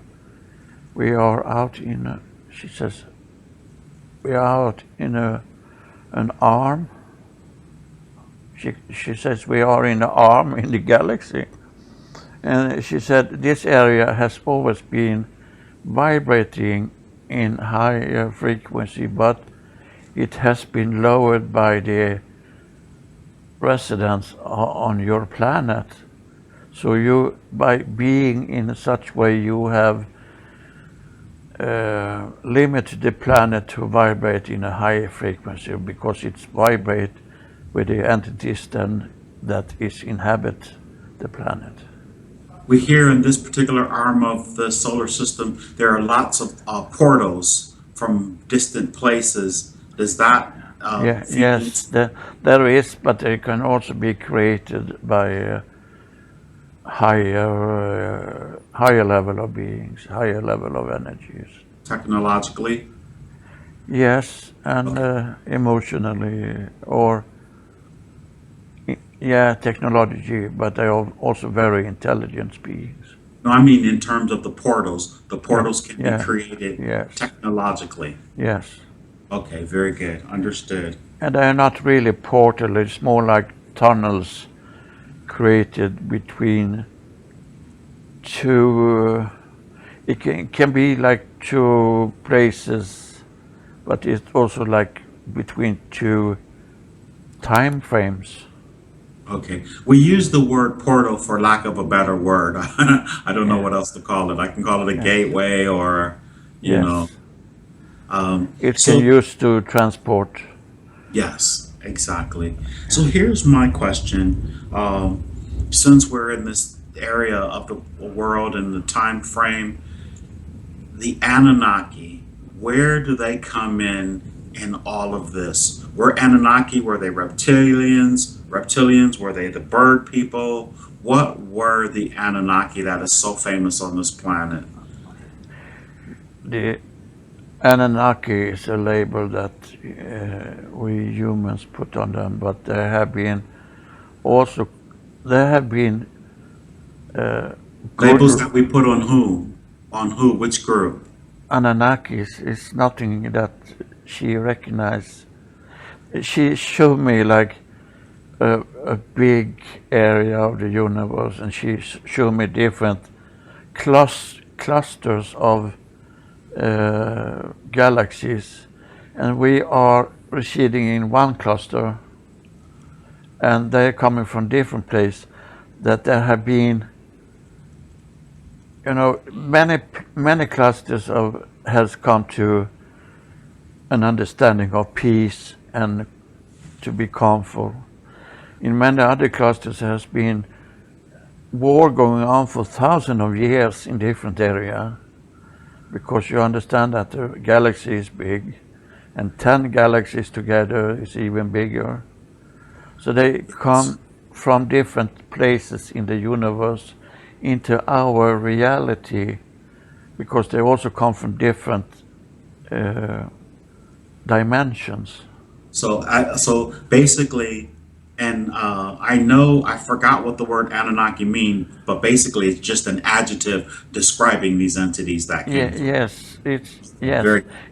We are out in, she says, we are out in an arm. She says we are in an arm in the galaxy. And she said this area has always been vibrating in higher frequency, but it has been lowered by the residents on your planet. So you, by being in such way, you have limited the planet to vibrate in a higher frequency, because it's vibrate with the entities then that is inhabit the planet. We hear in this particular arm of the solar system, there are lots of portals from distant places. Does that Yes, there is, but they can also be created by higher level of beings, higher level of energies. Technologically? Yes, and emotionally, or technology, but they are also very intelligent beings. No, I mean in terms of the portals. The portals can be created Yes. technologically. Yes. Okay, very good. Understood. And they are not really portals, it's more like tunnels created between two, it can be like two places, but it's also like between two time frames. Okay. We use the word portal for lack of a better word. I don't know what else to call it. I can call it a gateway or, you know. It can use to transport. Yes, exactly. So here's my question. Since we're in this area of the world and the time frame, the Anunnaki, where do they come in all of this? Were Anunnaki, were they reptilians? Reptilians, were they the bird people? What were the Anunnaki that is so famous on this planet? The Anunnaki is a label that we humans put on them, but there have been labels that we put on who? On who? Which group? Anunnakis is nothing that she recognized. She showed me like a big area of the universe, and she showed me different clusters of galaxies, and we are residing in one cluster, and they're coming from different places. That there have been, many clusters has come to an understanding of peace and to be comfort. In many other clusters there has been war going on for thousands of years in different areas, because you understand that the galaxy is big, and 10 galaxies together is even bigger. So they come from different places in the universe into our reality, because they also come from different dimensions. So basically, and I forgot what the word Anunnaki mean, but basically it's just an adjective describing these entities that came from. Yes,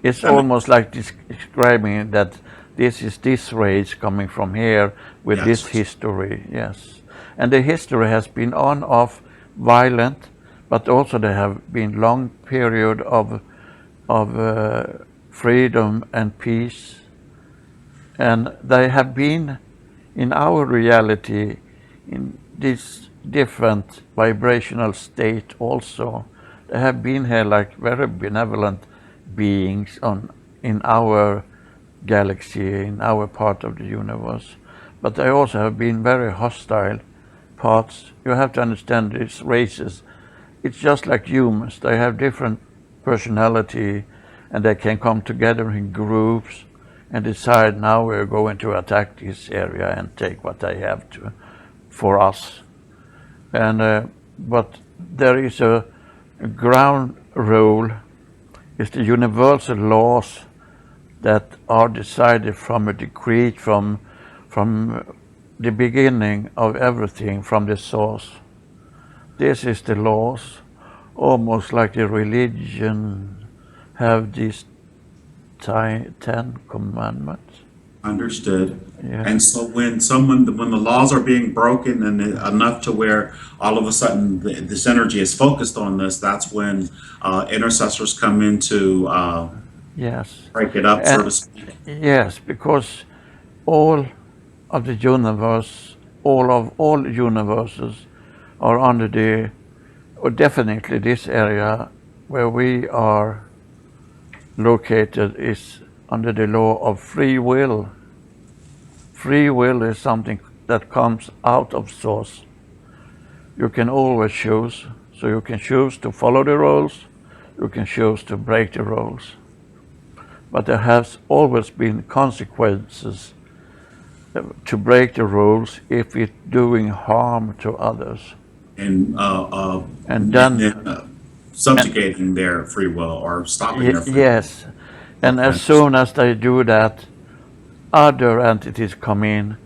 it's almost like describing that this is this race coming from here with this history, yes. And the history has been on, off, violent, but also there have been long period of freedom and peace. And they have been in our reality in this different vibrational state also. They have been here like very benevolent beings in our galaxy, in our part of the universe. But they also have been very hostile parts. You have to understand these races. It's just like humans. They have different personality, and they can come together in groups and decide, now we're going to attack this area and take what they have to for us. And but there is a ground rule is the universal laws that are decided from a decree from the beginning of everything, from the source. This is the laws, almost like the religion have these 10 commandments. Understood. Yeah. And so when the laws are being broken and enough to where all of a sudden this energy is focused on this, that's when intercessors come in to Yes. break it up, so to And speak. yes, because all of the universe, all universes are under or definitely this area where we are located is under the law of free will. Free will is something that comes out of source. You can always choose, so you can choose to follow the rules, you can choose to break the rules. But there has always been consequences to break the rules if it's doing harm to others. And Then subjugating their free will or stopping their free will. yes, and Okay. as soon as they do that, other entities come in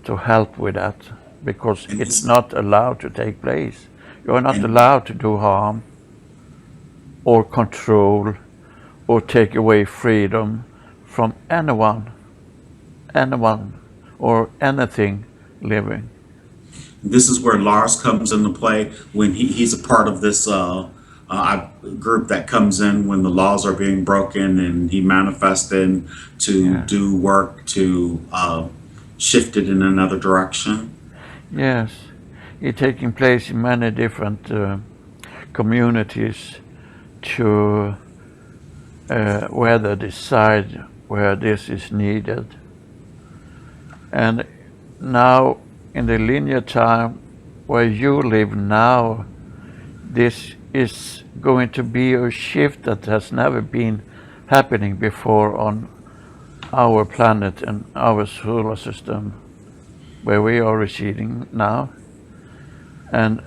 to help with that, because And it's this, not allowed to take place. You're not and allowed to do harm or control or take away freedom from anyone or anything living. this is where Lars comes into play when he's a part of this group that comes in when the laws are being broken, and he manifests in to Yeah. do work to shift it in another direction. Yes, it's taking place in many different communities to where they decide where this is needed. And now, in the linear time where you live now, this is going to be a shift that has never been happening before on our planet and our solar system, where we are residing now. And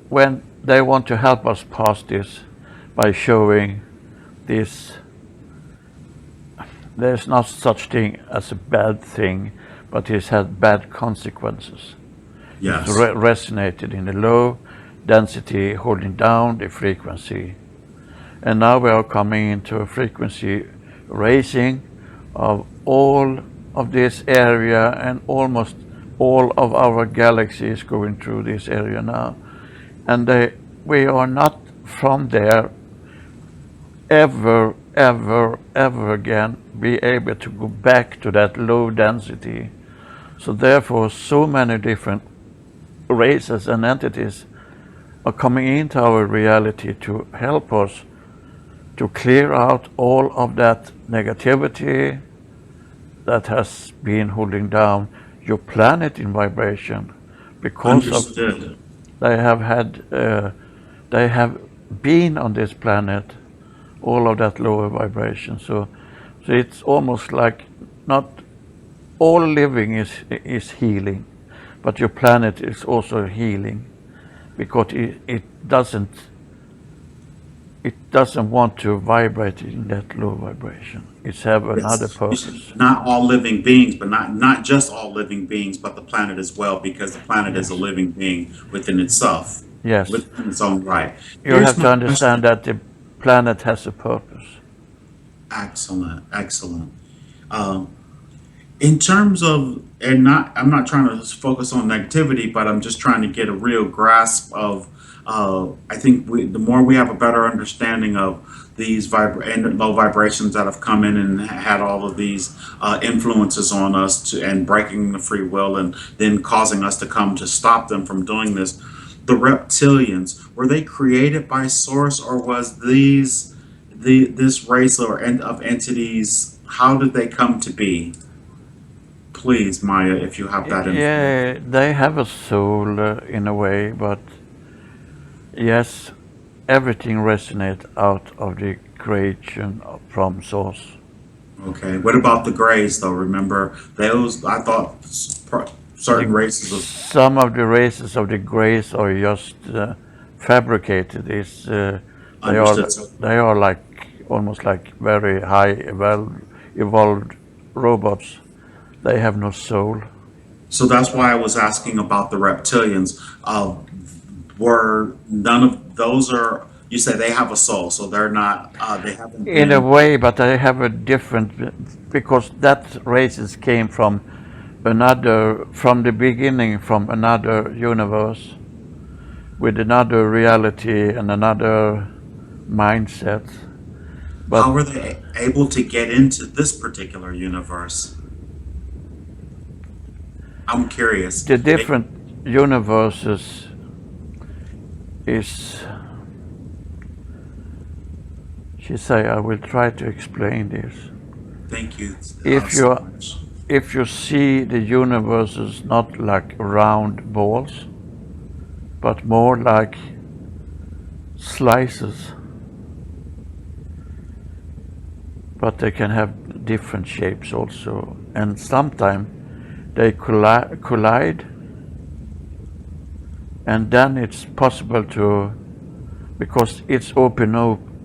when they want to help us pass this by showing this, there's not such thing as a bad thing, but it's had bad consequences. Yes. It's resonated in the low density, holding down the frequency. And now we are coming into a frequency raising of all of this area, and almost all of our galaxies going through this area now. And we are not from there ever again be able to go back to that low density. So therefore, so many different races and entities are coming into our reality to help us to clear out all of that negativity that has been holding down your planet in vibration, because Understood. they have been on this planet all of that lower vibration. So it's almost like not all living is healing, but your planet is also healing, because it doesn't want to vibrate in that low vibration. It's have another Yes. purpose. Not all living beings, but not just all living beings, but the planet as well, because the planet is a Yes. living being within itself, Yes, within its own right. you Here's have my to understand question. that the planet has a purpose. Excellent, excellent. Um, in terms of, and not, I'm not trying to focus on negativity, but I'm just trying to get a real grasp of. I think the more we have a better understanding of these and low vibrations that have come in and had all of these influences on us and breaking the free will, and then causing us to come to stop them from doing this. The reptilians, were they created by source, or was this race of entities, how did they come to be? Please, Maya, if you have that info. Yeah, they have a soul in a way, but yes, everything resonates out of the creation from source. Okay. What about the Greys, though? Remember those? I thought certain races of. Some of the races of the Greys are just fabricated. It's Understood. So, They are like almost like very high evolved robots. They have no soul. so that's why I was asking about the reptilians. Were none of those are, you said they have a soul, so they're not, they haven't In a been, way, but they have a different, because that races came from another, from the beginning, from another universe with another reality and another mindset. how But were they able to get into this particular universe? I'm curious. the different universes is, she say, I will try to explain this. Thank you If so you much. if you see the universes not like round balls, but more like slices, but they can have different shapes also, and sometimes they collide, and then it's possible to, because it's open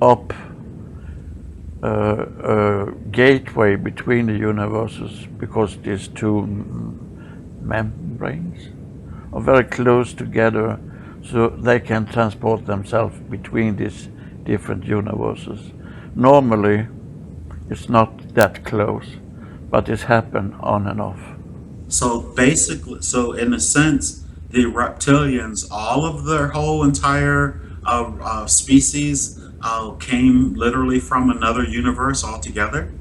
up a gateway between the universes, because these two membranes are very close together, so they can transport themselves between these different universes. Normally, it's not that close, but it's happened on and off. So basically, so in a sense, the reptilians, all of their whole entire species came literally from another universe altogether.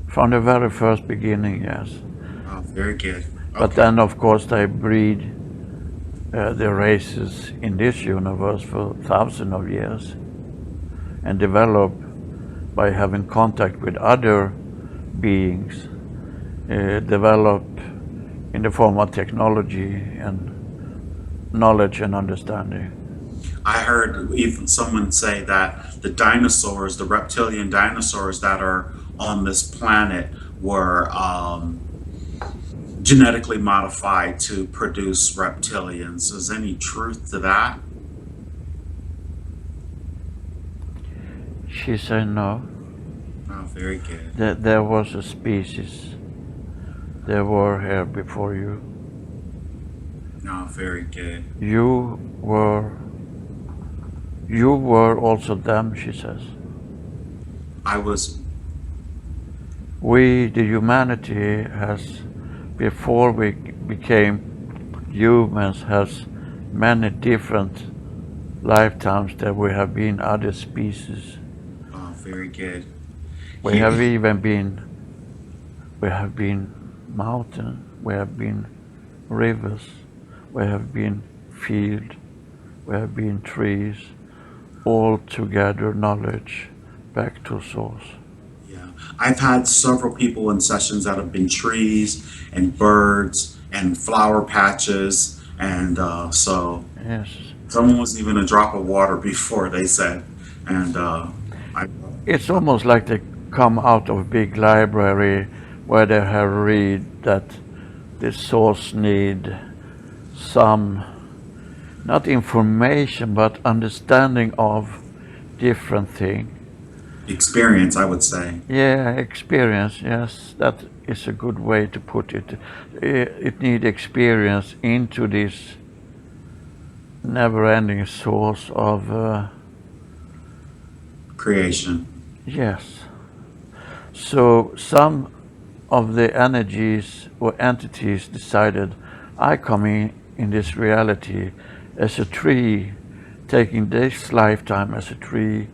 From the very first beginning, yes. Oh, very good. But Okay. then, of course, they breed the races in this universe for thousands of years and develop by having contact with other beings, develop in the form of technology and knowledge and understanding. I heard even someone say that the dinosaurs, the reptilian dinosaurs that are on this planet, were genetically modified to produce reptilians. Is any truth to that? She said no, Oh, very good. that there was a species. They were here before you. No, very good. You were You were also them, she says. I was, We, the humanity, has, before we became humans, has many different lifetimes that we have been other species. oh, very good. We have even been, we have been mountain, we have been rivers, we have been field, we have been trees, all together knowledge back to source. Yeah, I've had several people in sessions that have been trees and birds and flower patches, and so Yes. someone was even a drop of water before they said, and I, It's almost like they come out of a big library where they have read that the source need some, not information, but understanding of different thing. experience, I would say. Yeah, experience, yes, that is a good way to put it. It need experience into this never-ending source of, Creation. yes. So some of the energies or entities decided, I come in this reality as a tree, taking this lifetime as a tree,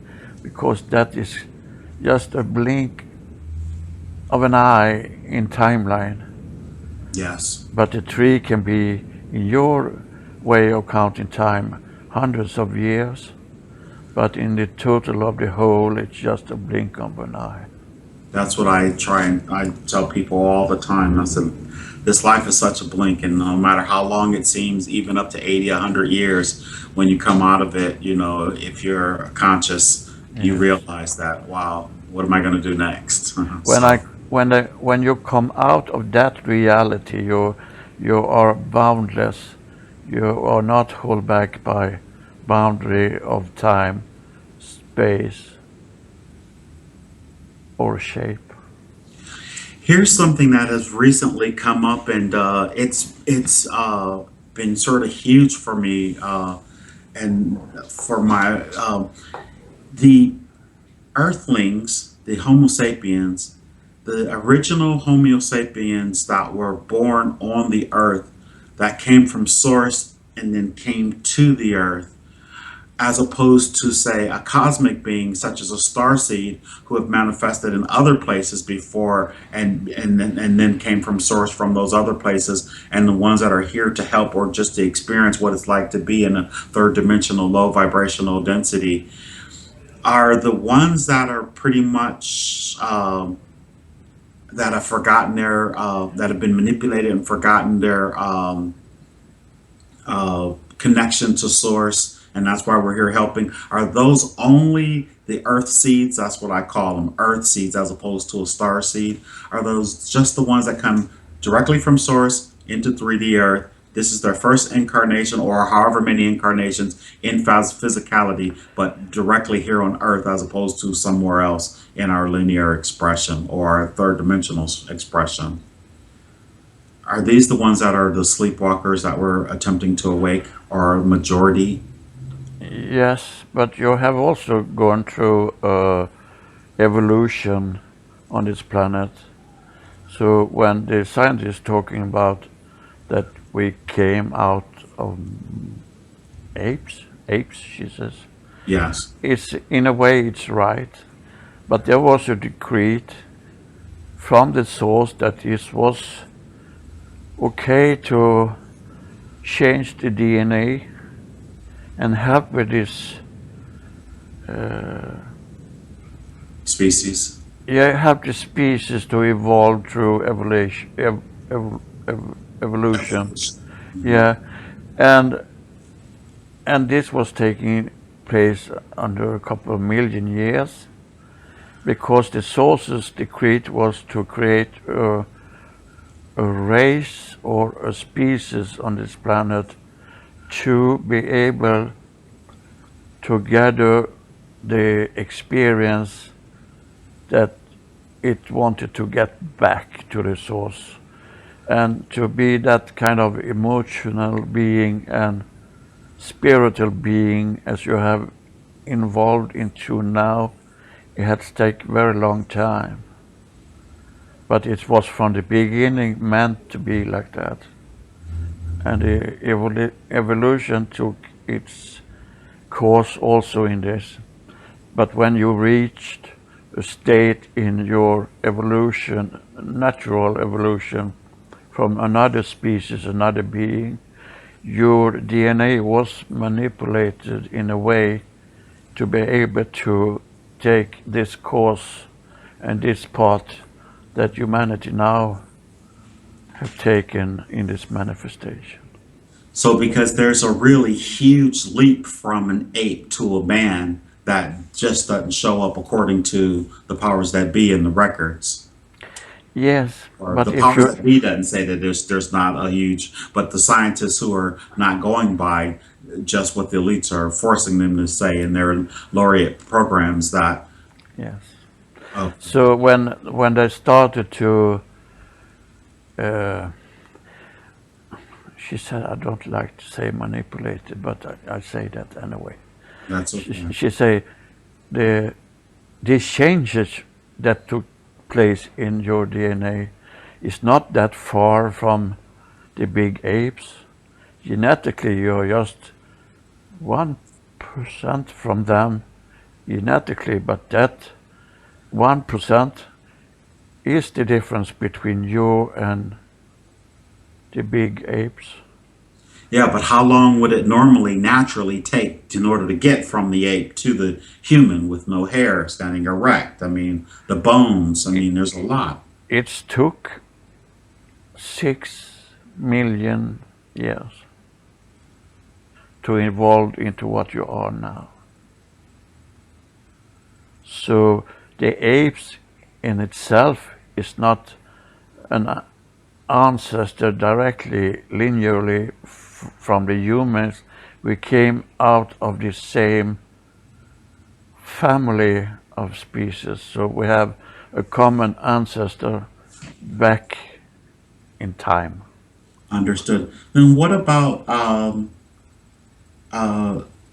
because that is just a blink of an eye in timeline. Yes. But the tree can be, in your way of counting time, hundreds of years, but in the total of the whole, it's just a blink of an eye. That's what I try and I tell people all the time. I said, this life is such a blink, and no matter how long it seems, even up to 80, 100 years, when you come out of it, you know, if you're conscious, you Yes. realize that, wow, what am I going to do next? When So, when you come out of that reality, you are boundless. You are not held back by boundary of time, space, or shape. Here's something that has recently come up, and it's been sort of huge for me, and for my the Earthlings, the Homo sapiens, the original Homo sapiens that were born on the Earth, that came from Source and then came to the Earth, as opposed to, say, a cosmic being such as a starseed who have manifested in other places before and then came from source from those other places, and the ones that are here to help or just to experience what it's like to be in a third dimensional low vibrational density, are the ones that are pretty much that have forgotten their that have been manipulated and forgotten their connection to source, and that's why we're here helping. Are those only the earth seeds? That's what I call them, earth seeds, as opposed to a star seed. Are those just the ones that come directly from source into 3D earth? This is their first incarnation, or however many incarnations in physicality, but directly here on earth, as opposed to somewhere else in our linear expression or our third dimensional expression. Are these the ones that are the sleepwalkers that we're attempting to awake, or a majority? Yes, but you have also gone through evolution on this planet. So when the scientists talking about that we came out of apes, she says, Yes. it's in a way it's right, but there was a decree from the source that it was okay to change the DNA and help with this. Species. Yeah, help the species to evolve through evolution. Evolution. Mhm. Yeah, and this was taking place under a couple of million years, because the source's decree was to create a race or a species on this planet to be able to gather the experience that it wanted to get back to the source, and to be that kind of emotional being and spiritual being as you have involved into now. It had to take a very long time, but it was from the beginning meant to be like that, and the evolution took its course also in this. But when you reached a state in your evolution, natural evolution, from another species, another being, your DNA was manipulated in a way to be able to take this course and this path that humanity now have taken in this manifestation. So, because there's a really huge leap from an ape to a man that just doesn't show up according to the powers that be in the records, Yes, or but the if powers you that be doesn't say that there's not a huge, but the scientists who are not going by just what the elites are forcing them to say in their laureate programs that. yes. Oh, So when they started to, uh, she said, I don't like to say manipulated, but I say that anyway. that's okay. She say these changes that took place in your DNA is not that far from the big apes. Genetically, you're just 1% from them genetically, but that 1% is the difference between you and the big apes. Yeah, but how long would it normally naturally take in order to get from the ape to the human with no hair standing erect? I mean, the bones, I mean, there's a lot. It took 6 million years to evolve into what you are now. So the apes in itself is not an ancestor directly, linearly from the humans, we came out of the same family of species, so we have a common ancestor back in time. Understood. Then what about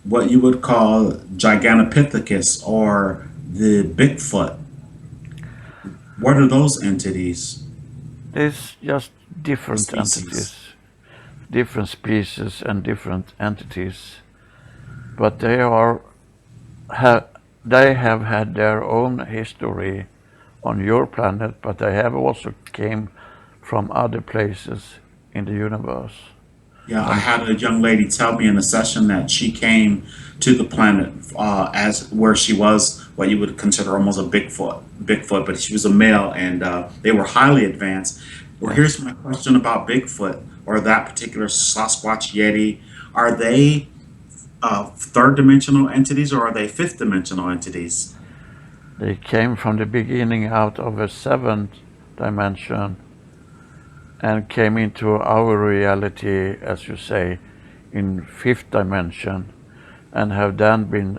what you would call Gigantopithecus or the Bigfoot? What are those entities? There's just different Species. entities, different species and different entities, but they have had their own history on your planet, but they have also came from other places in the universe. Yeah, I had a young lady tell me in a session that she came to the planet as where she was what you would consider almost a Bigfoot, but she was a male, and they were highly advanced. Well, Yes, here's my question about Bigfoot or that particular Sasquatch Yeti. Are they third dimensional entities or are they fifth dimensional entities? they came from the beginning out of a seventh dimension and came into our reality, as you say, in fifth dimension, and have then been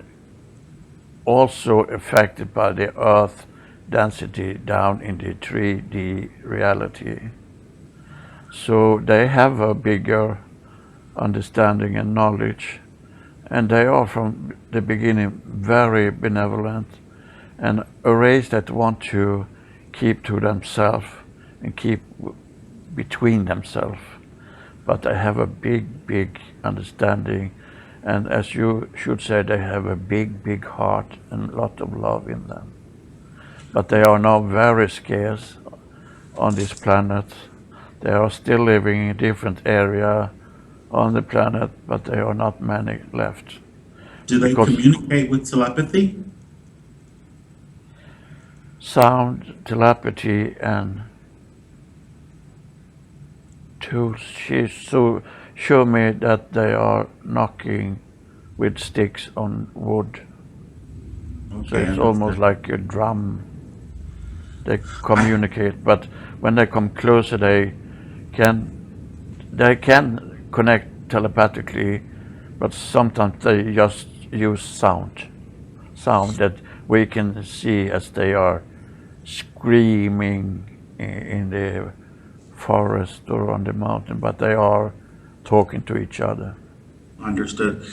also affected by the Earth density down in the 3D reality. So they have a bigger understanding and knowledge, and they are from the beginning very benevolent and a race that want to keep to themselves and keep between themselves. But they have a big understanding, and as you should say, they have a big heart and a lot of love in them. But they are now very scarce on this planet. They are still living in a different area on the planet, but there are not many left. Do they Because communicate with telepathy? sound, telepathy, and tools, she show me that they are knocking with sticks on wood. So Okay, it's almost understood. like a drum. They I, communicate, but when they come closer, can they can connect telepathically, but sometimes they just use sound that we can see as they are screaming in the forest or on the mountain, but they are talking to each other. Understood.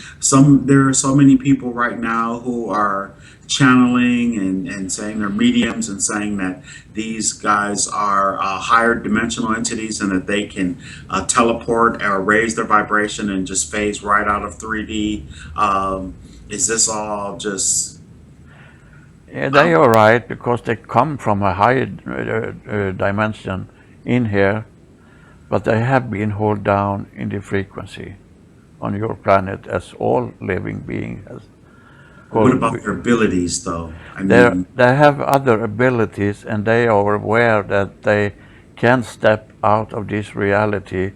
There are so many people right now who are channeling and saying they're mediums and saying that these guys are higher dimensional entities and that they can teleport or raise their vibration and just phase right out of 3D. Is this all just Yeah, they out? are right because they come from a higher dimension in here, but they have been held down in the frequency on your planet as all living beings has. What Hold, about their abilities, though? I they mean, they have other abilities, and they are aware that they can step out of this reality,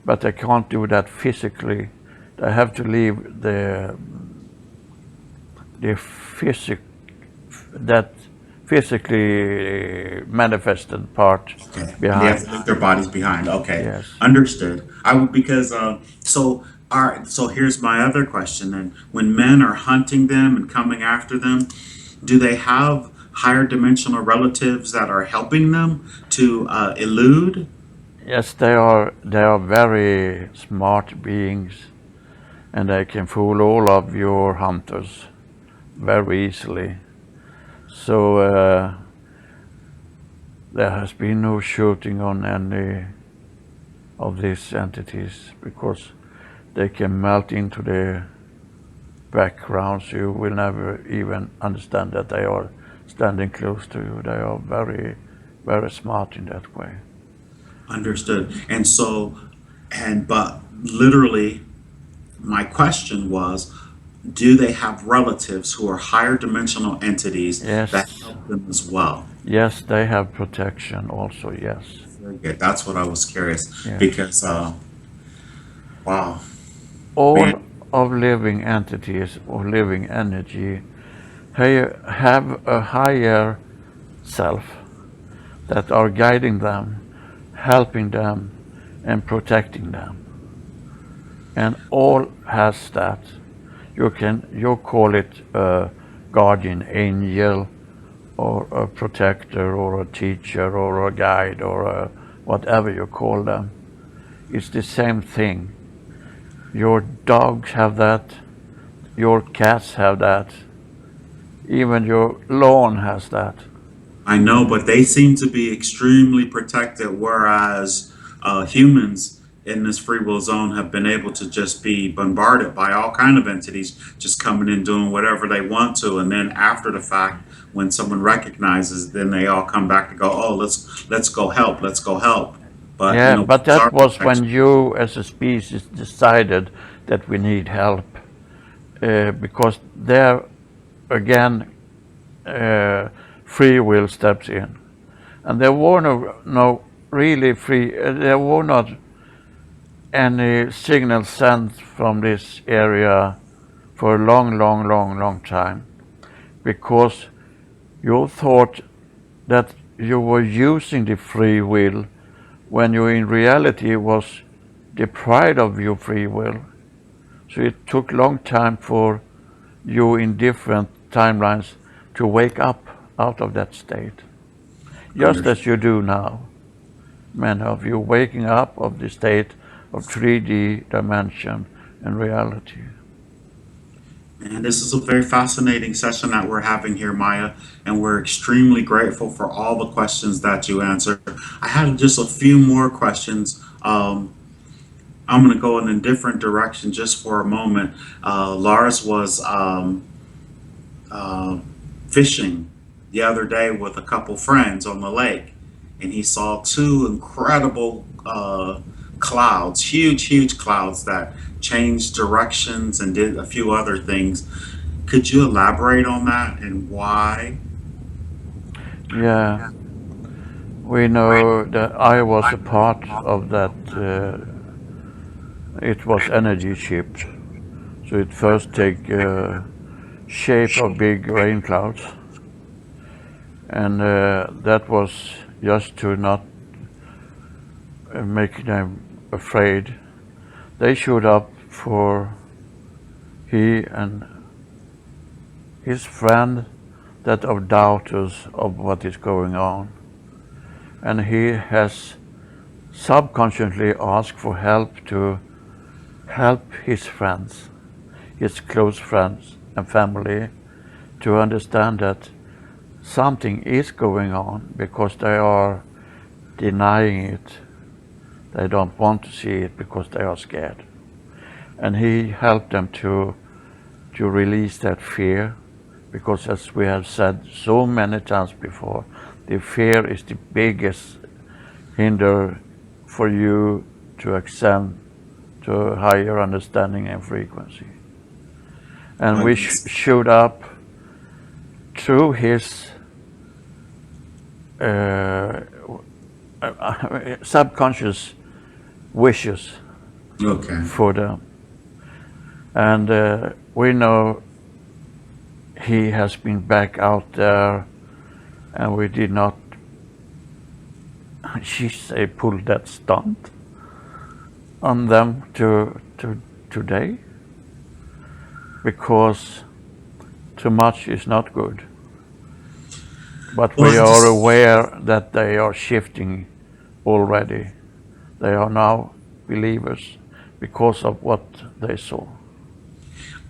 but they can't do that physically. They have to leave the physic that physically manifested part okay, they have behind. to leave their bodies behind. Okay, Yes. understood. I would because so all right. So here's my other question. Then, when men are hunting them and coming after them, do they have higher dimensional relatives that are helping them to elude? Yes, they are very smart beings, and they can fool all of your hunters very easily. So there has been no shooting on any of these entities because they can melt into the background, so you will never even understand that they are standing close to you. They are very smart in that way. Understood. And so, and but literally, my question was, do they have relatives who are higher dimensional entities that Yes, help them as well? yes, they have protection also. Yes, Very good. That's what I was curious yes. because, wow, man, All of living entities or living energy have a higher self that are guiding them, helping them, and protecting them. and all has that. You call it a guardian angel, or a protector, or a teacher, or a guide, or whatever you call them. It's the same thing. Your dogs have that, your cats have that, even your lawn has that. I know, but they seem to be extremely protected, whereas humans in this free will zone have been able to just be bombarded by all kind of entities just coming in doing whatever they want to, and then after the fact, when someone recognizes, then they all come back to go, oh, let's go help, let's go help. But Yeah, but because our that was when protection. you as a species decided that we need help, because there again free will steps in. And there were no really free, there were not any signal sent from this area for a long time, because you thought that you were using the free will when you in reality was deprived of your free will. So it took long time for you in different timelines to wake up out of that state, just as you do now. Many of you waking up of the state of 3D dimension and reality. And this is a very fascinating session that we're having here, Maya, and we're extremely grateful for all the questions that you answered. I had just a few more questions. I'm going to go in a different direction just for a moment. Lars was uh, fishing the other day with a couple friends on the lake, and he saw two incredible clouds, huge clouds that changed directions and did a few other things. Could you elaborate on that and why? Yeah, we know that I was a part of that. It was energy shift. So it first take shape of big rain clouds, and that was just to not make them afraid. They showed up for he and his friend that are doubters of what is going on, and he has subconsciously asked for help to help his friends, his close friends and family, to understand that something is going on, because they are denying it. They don't want to see it because they are scared. And he helped them to release that fear, because as we have said so many times before, the fear is the biggest hinder for you to ascend to a higher understanding and frequency. And we showed up through his subconscious wishes Okay. for them. And we know he has been back out there, and we did not, she say, pull that stunt on them to today, because too much is not good. But we are aware that they are shifting already. They are now believers because of what they saw.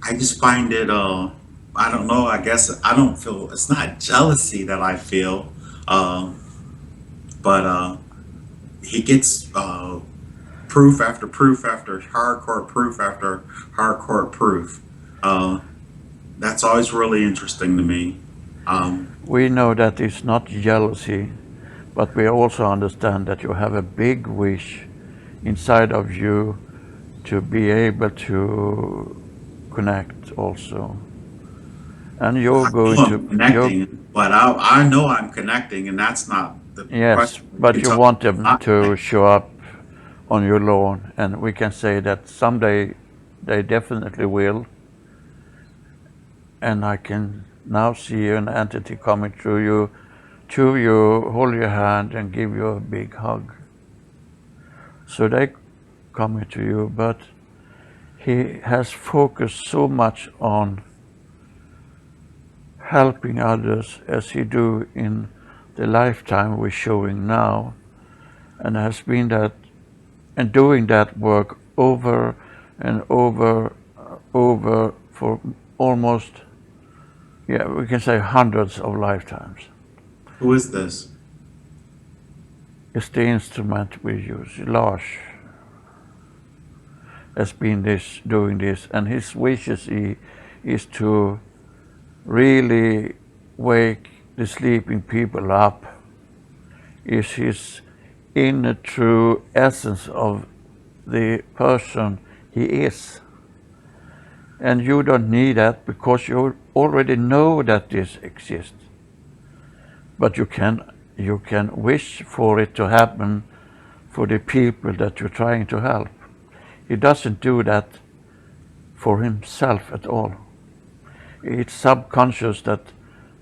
I just find it, I don't know, I guess I don't feel, it's not jealousy that I feel, um, but he gets proof after proof after hardcore proof after hardcore proof. Uh, that's always really interesting to me. We know that it's not jealousy, but we also understand that you have a big wish inside of you to be able to connect also. And you're I going know to, I'm connecting, but I know I'm connecting, and that's not the yes, question. We but can you talk want about them not to connecting. show up on your lawn, and we can say that someday they definitely will. And I can now see an entity coming through you, to you, hold your hand and give you a big hug. So they coming to you, but he has focused so much on helping others as he do in the lifetime we're showing now, and has been that and doing that work over and over for almost, yeah, we can say hundreds of lifetimes. Who is this? It's the instrument we use. Lars has been doing this, and his wishes is to really wake the sleeping people up. Is his inner true essence of the person he is. And you don't need that because you already know that this exists. But you can wish for it to happen for the people that you're trying to help. He doesn't do that for himself at all. It's subconscious that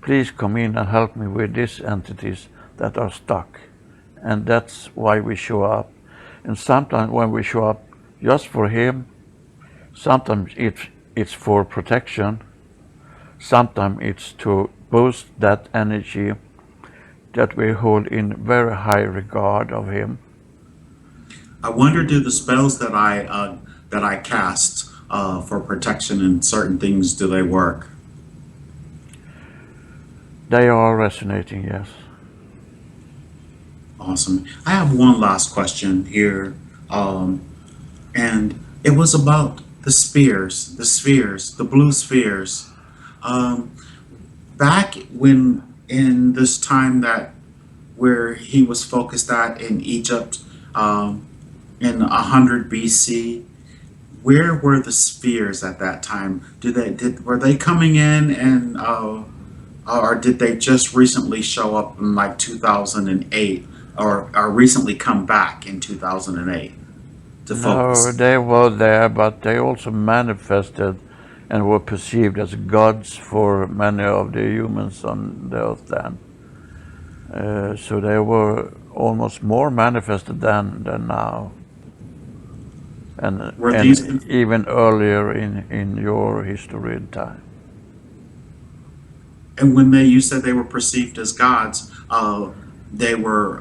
please come in and help me with these entities that are stuck. And that's why we show up. And sometimes when we show up just for him, sometimes it's for protection, sometimes it's to boost that energy that we hold in very high regard of him. I wonder, do the spells that I cast for protection and certain things, do they work? They are resonating, yes. Awesome. I have one last question here, and it was about the spheres, the blue spheres. Um, Back when in this time that where he was focused at in Egypt, in 100 BC, where were the spheres at that time? Were they coming in, and or did they just recently show up in like 2008, or recently come back in 2008 to No, focus? they were there, but they also manifested and were perceived as gods for many of the humans on the earth then. So they were almost more manifested than now. And, Were and these even earlier in your history and time. And when you said they were perceived as gods, they were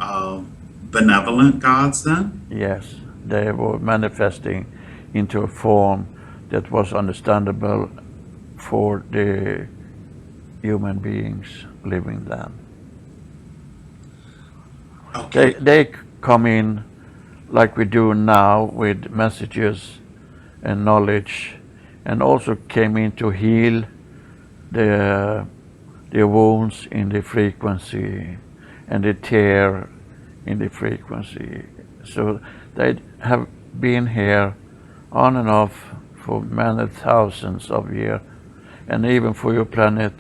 benevolent gods then? Yes, they were manifesting into a form that was understandable for the human beings living then. Okay. They come in like we do now with messages and knowledge, and also came in to heal the wounds in the frequency and the tear in the frequency. So they have been here on and off for many thousands of years, and even for your planet,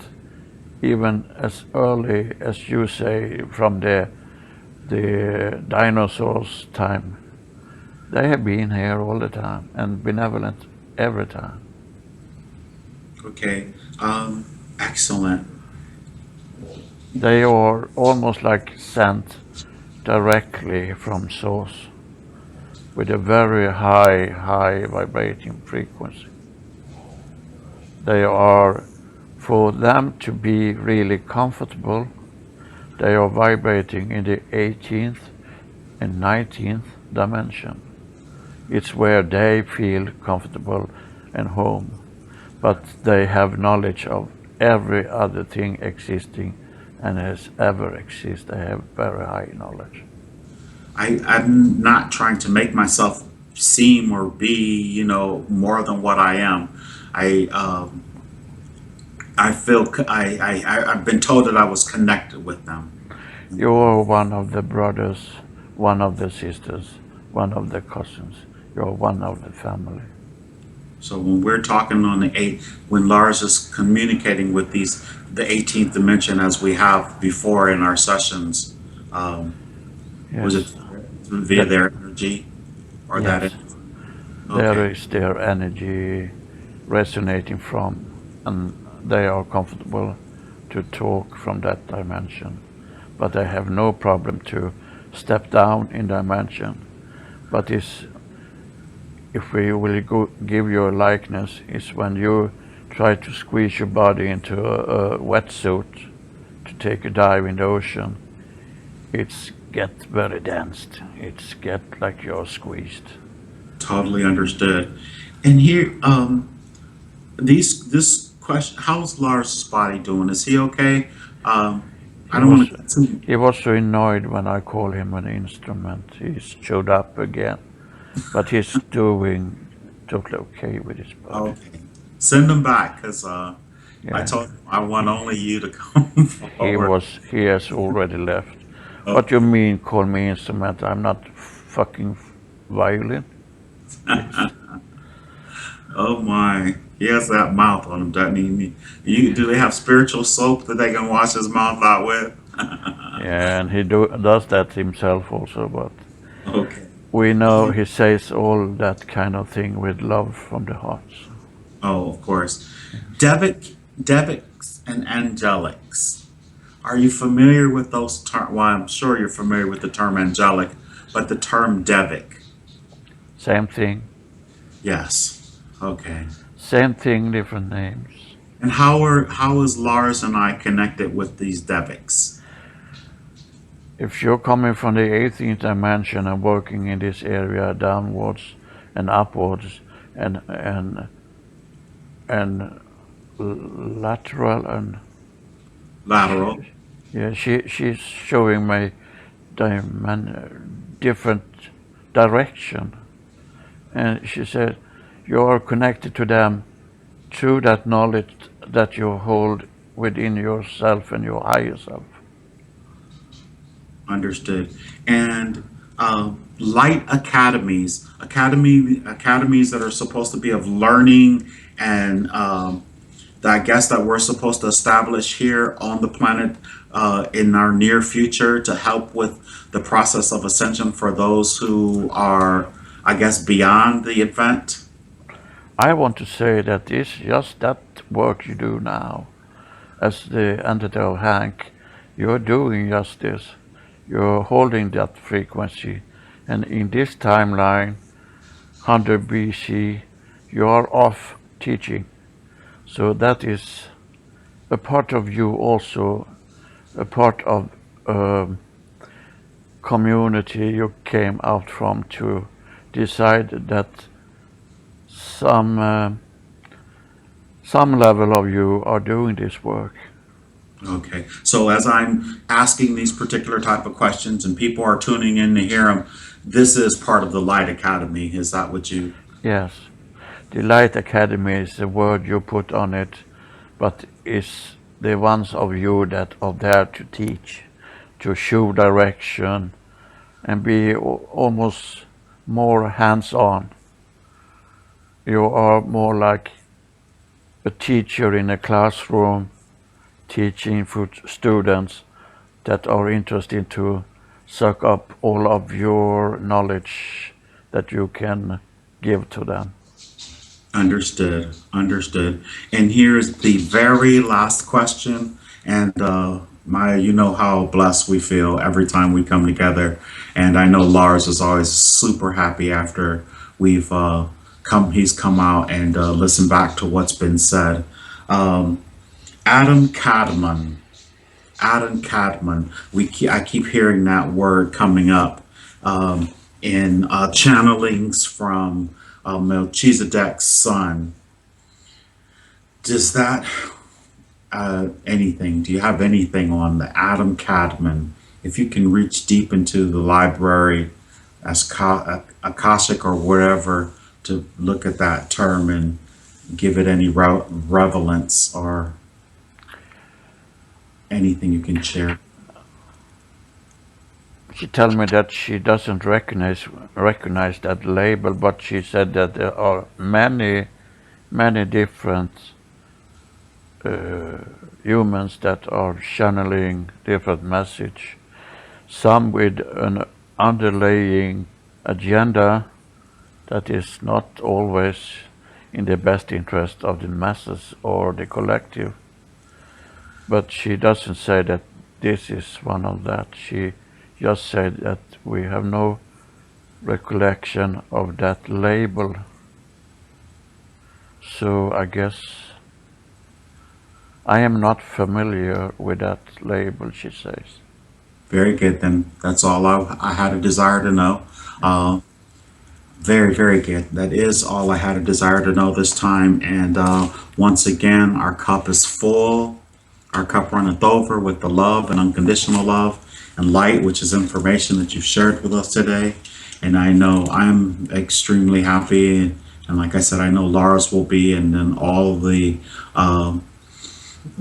even as early as you say from the dinosaurs' time. They have been here all the time and benevolent every time. Okay. Excellent. They are almost like sent directly from source with a very high vibrating frequency. They are, for them to be really comfortable, they are vibrating in the 18th and 19th dimension. It's where they feel comfortable and home, but they have knowledge of every other thing existing and has ever existed. They have very high knowledge. I'm not trying to make myself seem or be, more than what I am. I feel I've been told that I was connected with them. You are one of the brothers, one of the sisters, one of the cousins. You're one of the family. So when we're talking on when Lars is communicating with the 18th dimension, as we have before in our sessions, was it Yes, via their energy or that? yes. Okay. There is their energy resonating from, and they are comfortable to talk from that dimension. But they have no problem to step down in dimension. But if we will give you a likeness, is when you try to squeeze your body into a wetsuit to take a dive in the ocean. It's get very dense. It's get like you're squeezed. Totally understood. And here, this question: how's Lars' body doing? Is he okay? I He don't was want to get too. he was so annoyed when I called him an instrument. He showed up again, but he's doing totally okay with his body. Okay, send him back because I Yeah, told him I want only you to come forward. he has already left. What you Okay. mean, call me instrument? I'm not fucking violin, please. Oh my, he has that mouth on him, doesn't he? Do they have spiritual soap that they can wash his mouth out with? Yeah, and he does that himself also, but Okay. we know he says all that kind of thing with love from the heart. Oh, of course. Devics, and angelics. Are you familiar with those terms? Well, I'm sure you're familiar with the term angelic, but the term devic. Same thing, Yes. Okay. same thing, different names. And how is Lars and I connected with these devics? If you're coming from the 18th dimension and working in this area downwards and upwards and lateral and Lateral. yeah, she's showing me different direction, and she said you are connected to them through that knowledge that you hold within yourself and your higher self. Understood. And light academies that are supposed to be of learning and that I guess that we're supposed to establish here on the planet in our near future to help with the process of ascension for those who are, I guess, beyond the event. I want to say that it's just that work you do now as the entity of Hank. You're doing just this. You're holding that frequency, and in this timeline, 100 BC, you are off teaching. So that is a part of you also, a part of a community you came out from to decide that some some level of you are doing this work. Okay. So as I'm asking these particular type of questions and people are tuning in to hear them, this is part of the Light Academy. Is that what you? Yes, the Light Academy is the word you put on it, but it's the ones of you that are there to teach, to show direction, and be almost more hands-on. You are more like a teacher in a classroom, teaching for students that are interested to suck up all of your knowledge that you can give to them. Understood. Understood. And here's the very last question. And Maya, you know how blessed we feel every time we come together. And I know Lars is always super happy after we've he's come out and listened back to what's been said. Um, Adam Cadman. Adam Cadman. I keep hearing that word coming up in channelings from Melchizedek's son. Does that anything? Do you have anything on the Adam Cadman? If you can reach deep into the library, as Akashic or whatever, to look at that term and give it any relevance or anything you can share. She told me that she doesn't recognize that label, but she said that there are many different humans that are channeling different message. Some with an underlying agenda that is not always in the best interest of the masses or the collective. But she doesn't say that this is one of that. She just said that we have no recollection of that label. So I guess I am not familiar with that label, she says. Very good. Then that's all I had a desire to know. Uh, Very, very good. That is all I had a desire to know this time. And once again, our cup is full. Our cup runneth over with the love and unconditional love and light, which is information that you've shared with us today. And I know I'm extremely happy. And like I said, I know Lars will be, and then um,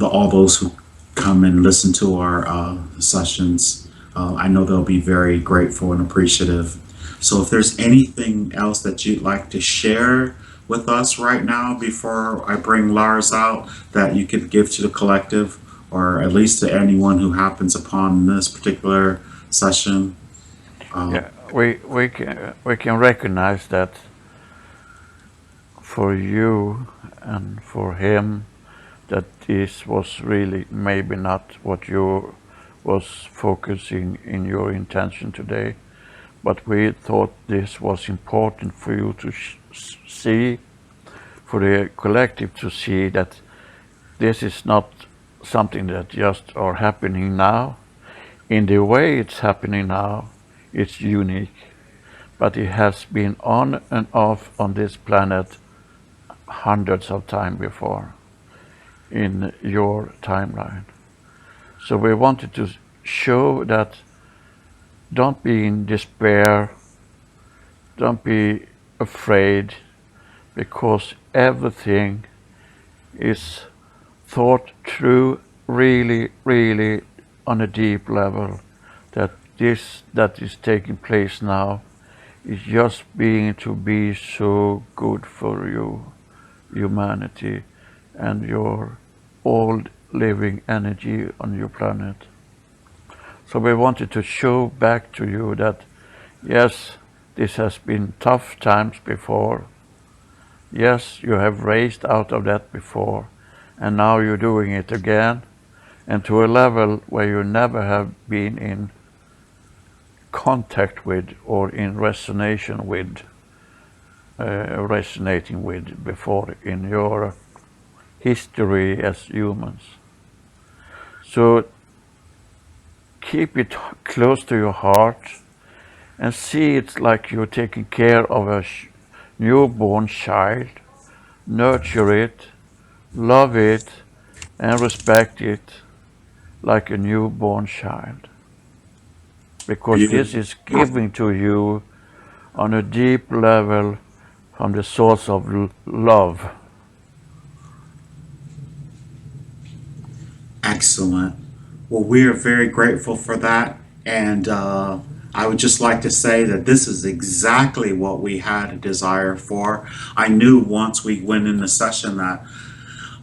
all those who come and listen to our sessions. I know they'll be very grateful and appreciative. So if there's anything else that you'd like to share with us right now before I bring Lars out that you could give to the collective, or at least to anyone who happens upon this particular session. Yeah, we can recognize that for you and for him, that this was really maybe not what you was focusing in your intention today, but we thought this was important for you to see, for the collective to see that this is not something that just are happening now. In the way it's happening now, it's unique, but it has been on and off on this planet hundreds of times before in your timeline. So we wanted to show that don't be in despair, don't be afraid, because everything is thought through really, really on a deep level, that this that is taking place now is just being to be so good for you, humanity, and your old living energy on your planet. So we wanted to show back to you that yes, this has been tough times before. Yes, you have raised out of that before, and now you're doing it again, and to a level where you never have been in contact with or in resonation with, resonating with before in your history as humans. So keep it close to your heart and see it like you're taking care of a newborn child. Nurture it, love it, and respect it like a newborn child. Because this is giving to you on a deep level from the source of love. Excellent. Well, we are very grateful for that. And I would just like to say that this is exactly what we had a desire for. I knew once we went in the session that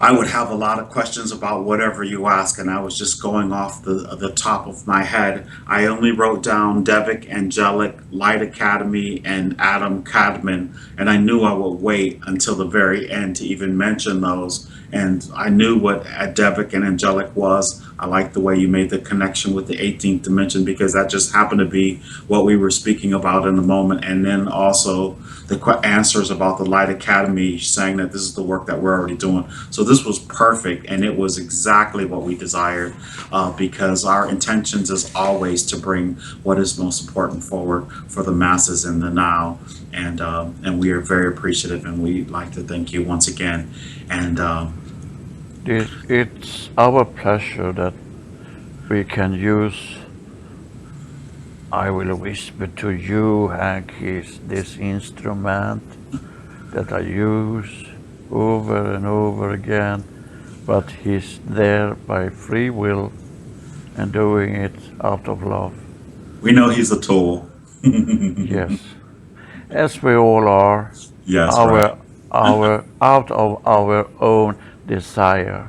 I would have a lot of questions about whatever you ask, and I was just going off the top of my head. I only wrote down Devic, Angelic, Light Academy, and Adam Cadman, and I knew I would wait until the very end to even mention those. And I knew what a Devic and Angelic was. I liked the way you made the connection with the 18th dimension, because that just happened to be what we were speaking about in the moment. And then also the answers about the Light Academy, saying that this is the work that we're already doing. So this was perfect, and it was exactly what we desired, because our intentions is always to bring what is most important forward for the masses in the now. And we are very appreciative, and we'd like to thank you once again. And It's our pleasure that we can use, I will whisper to you, Hank, is this instrument that I use over and over again, but he's there by free will and doing it out of love. we know he's a tool. Yes, as we all are, Yes, right. our out of our own desire.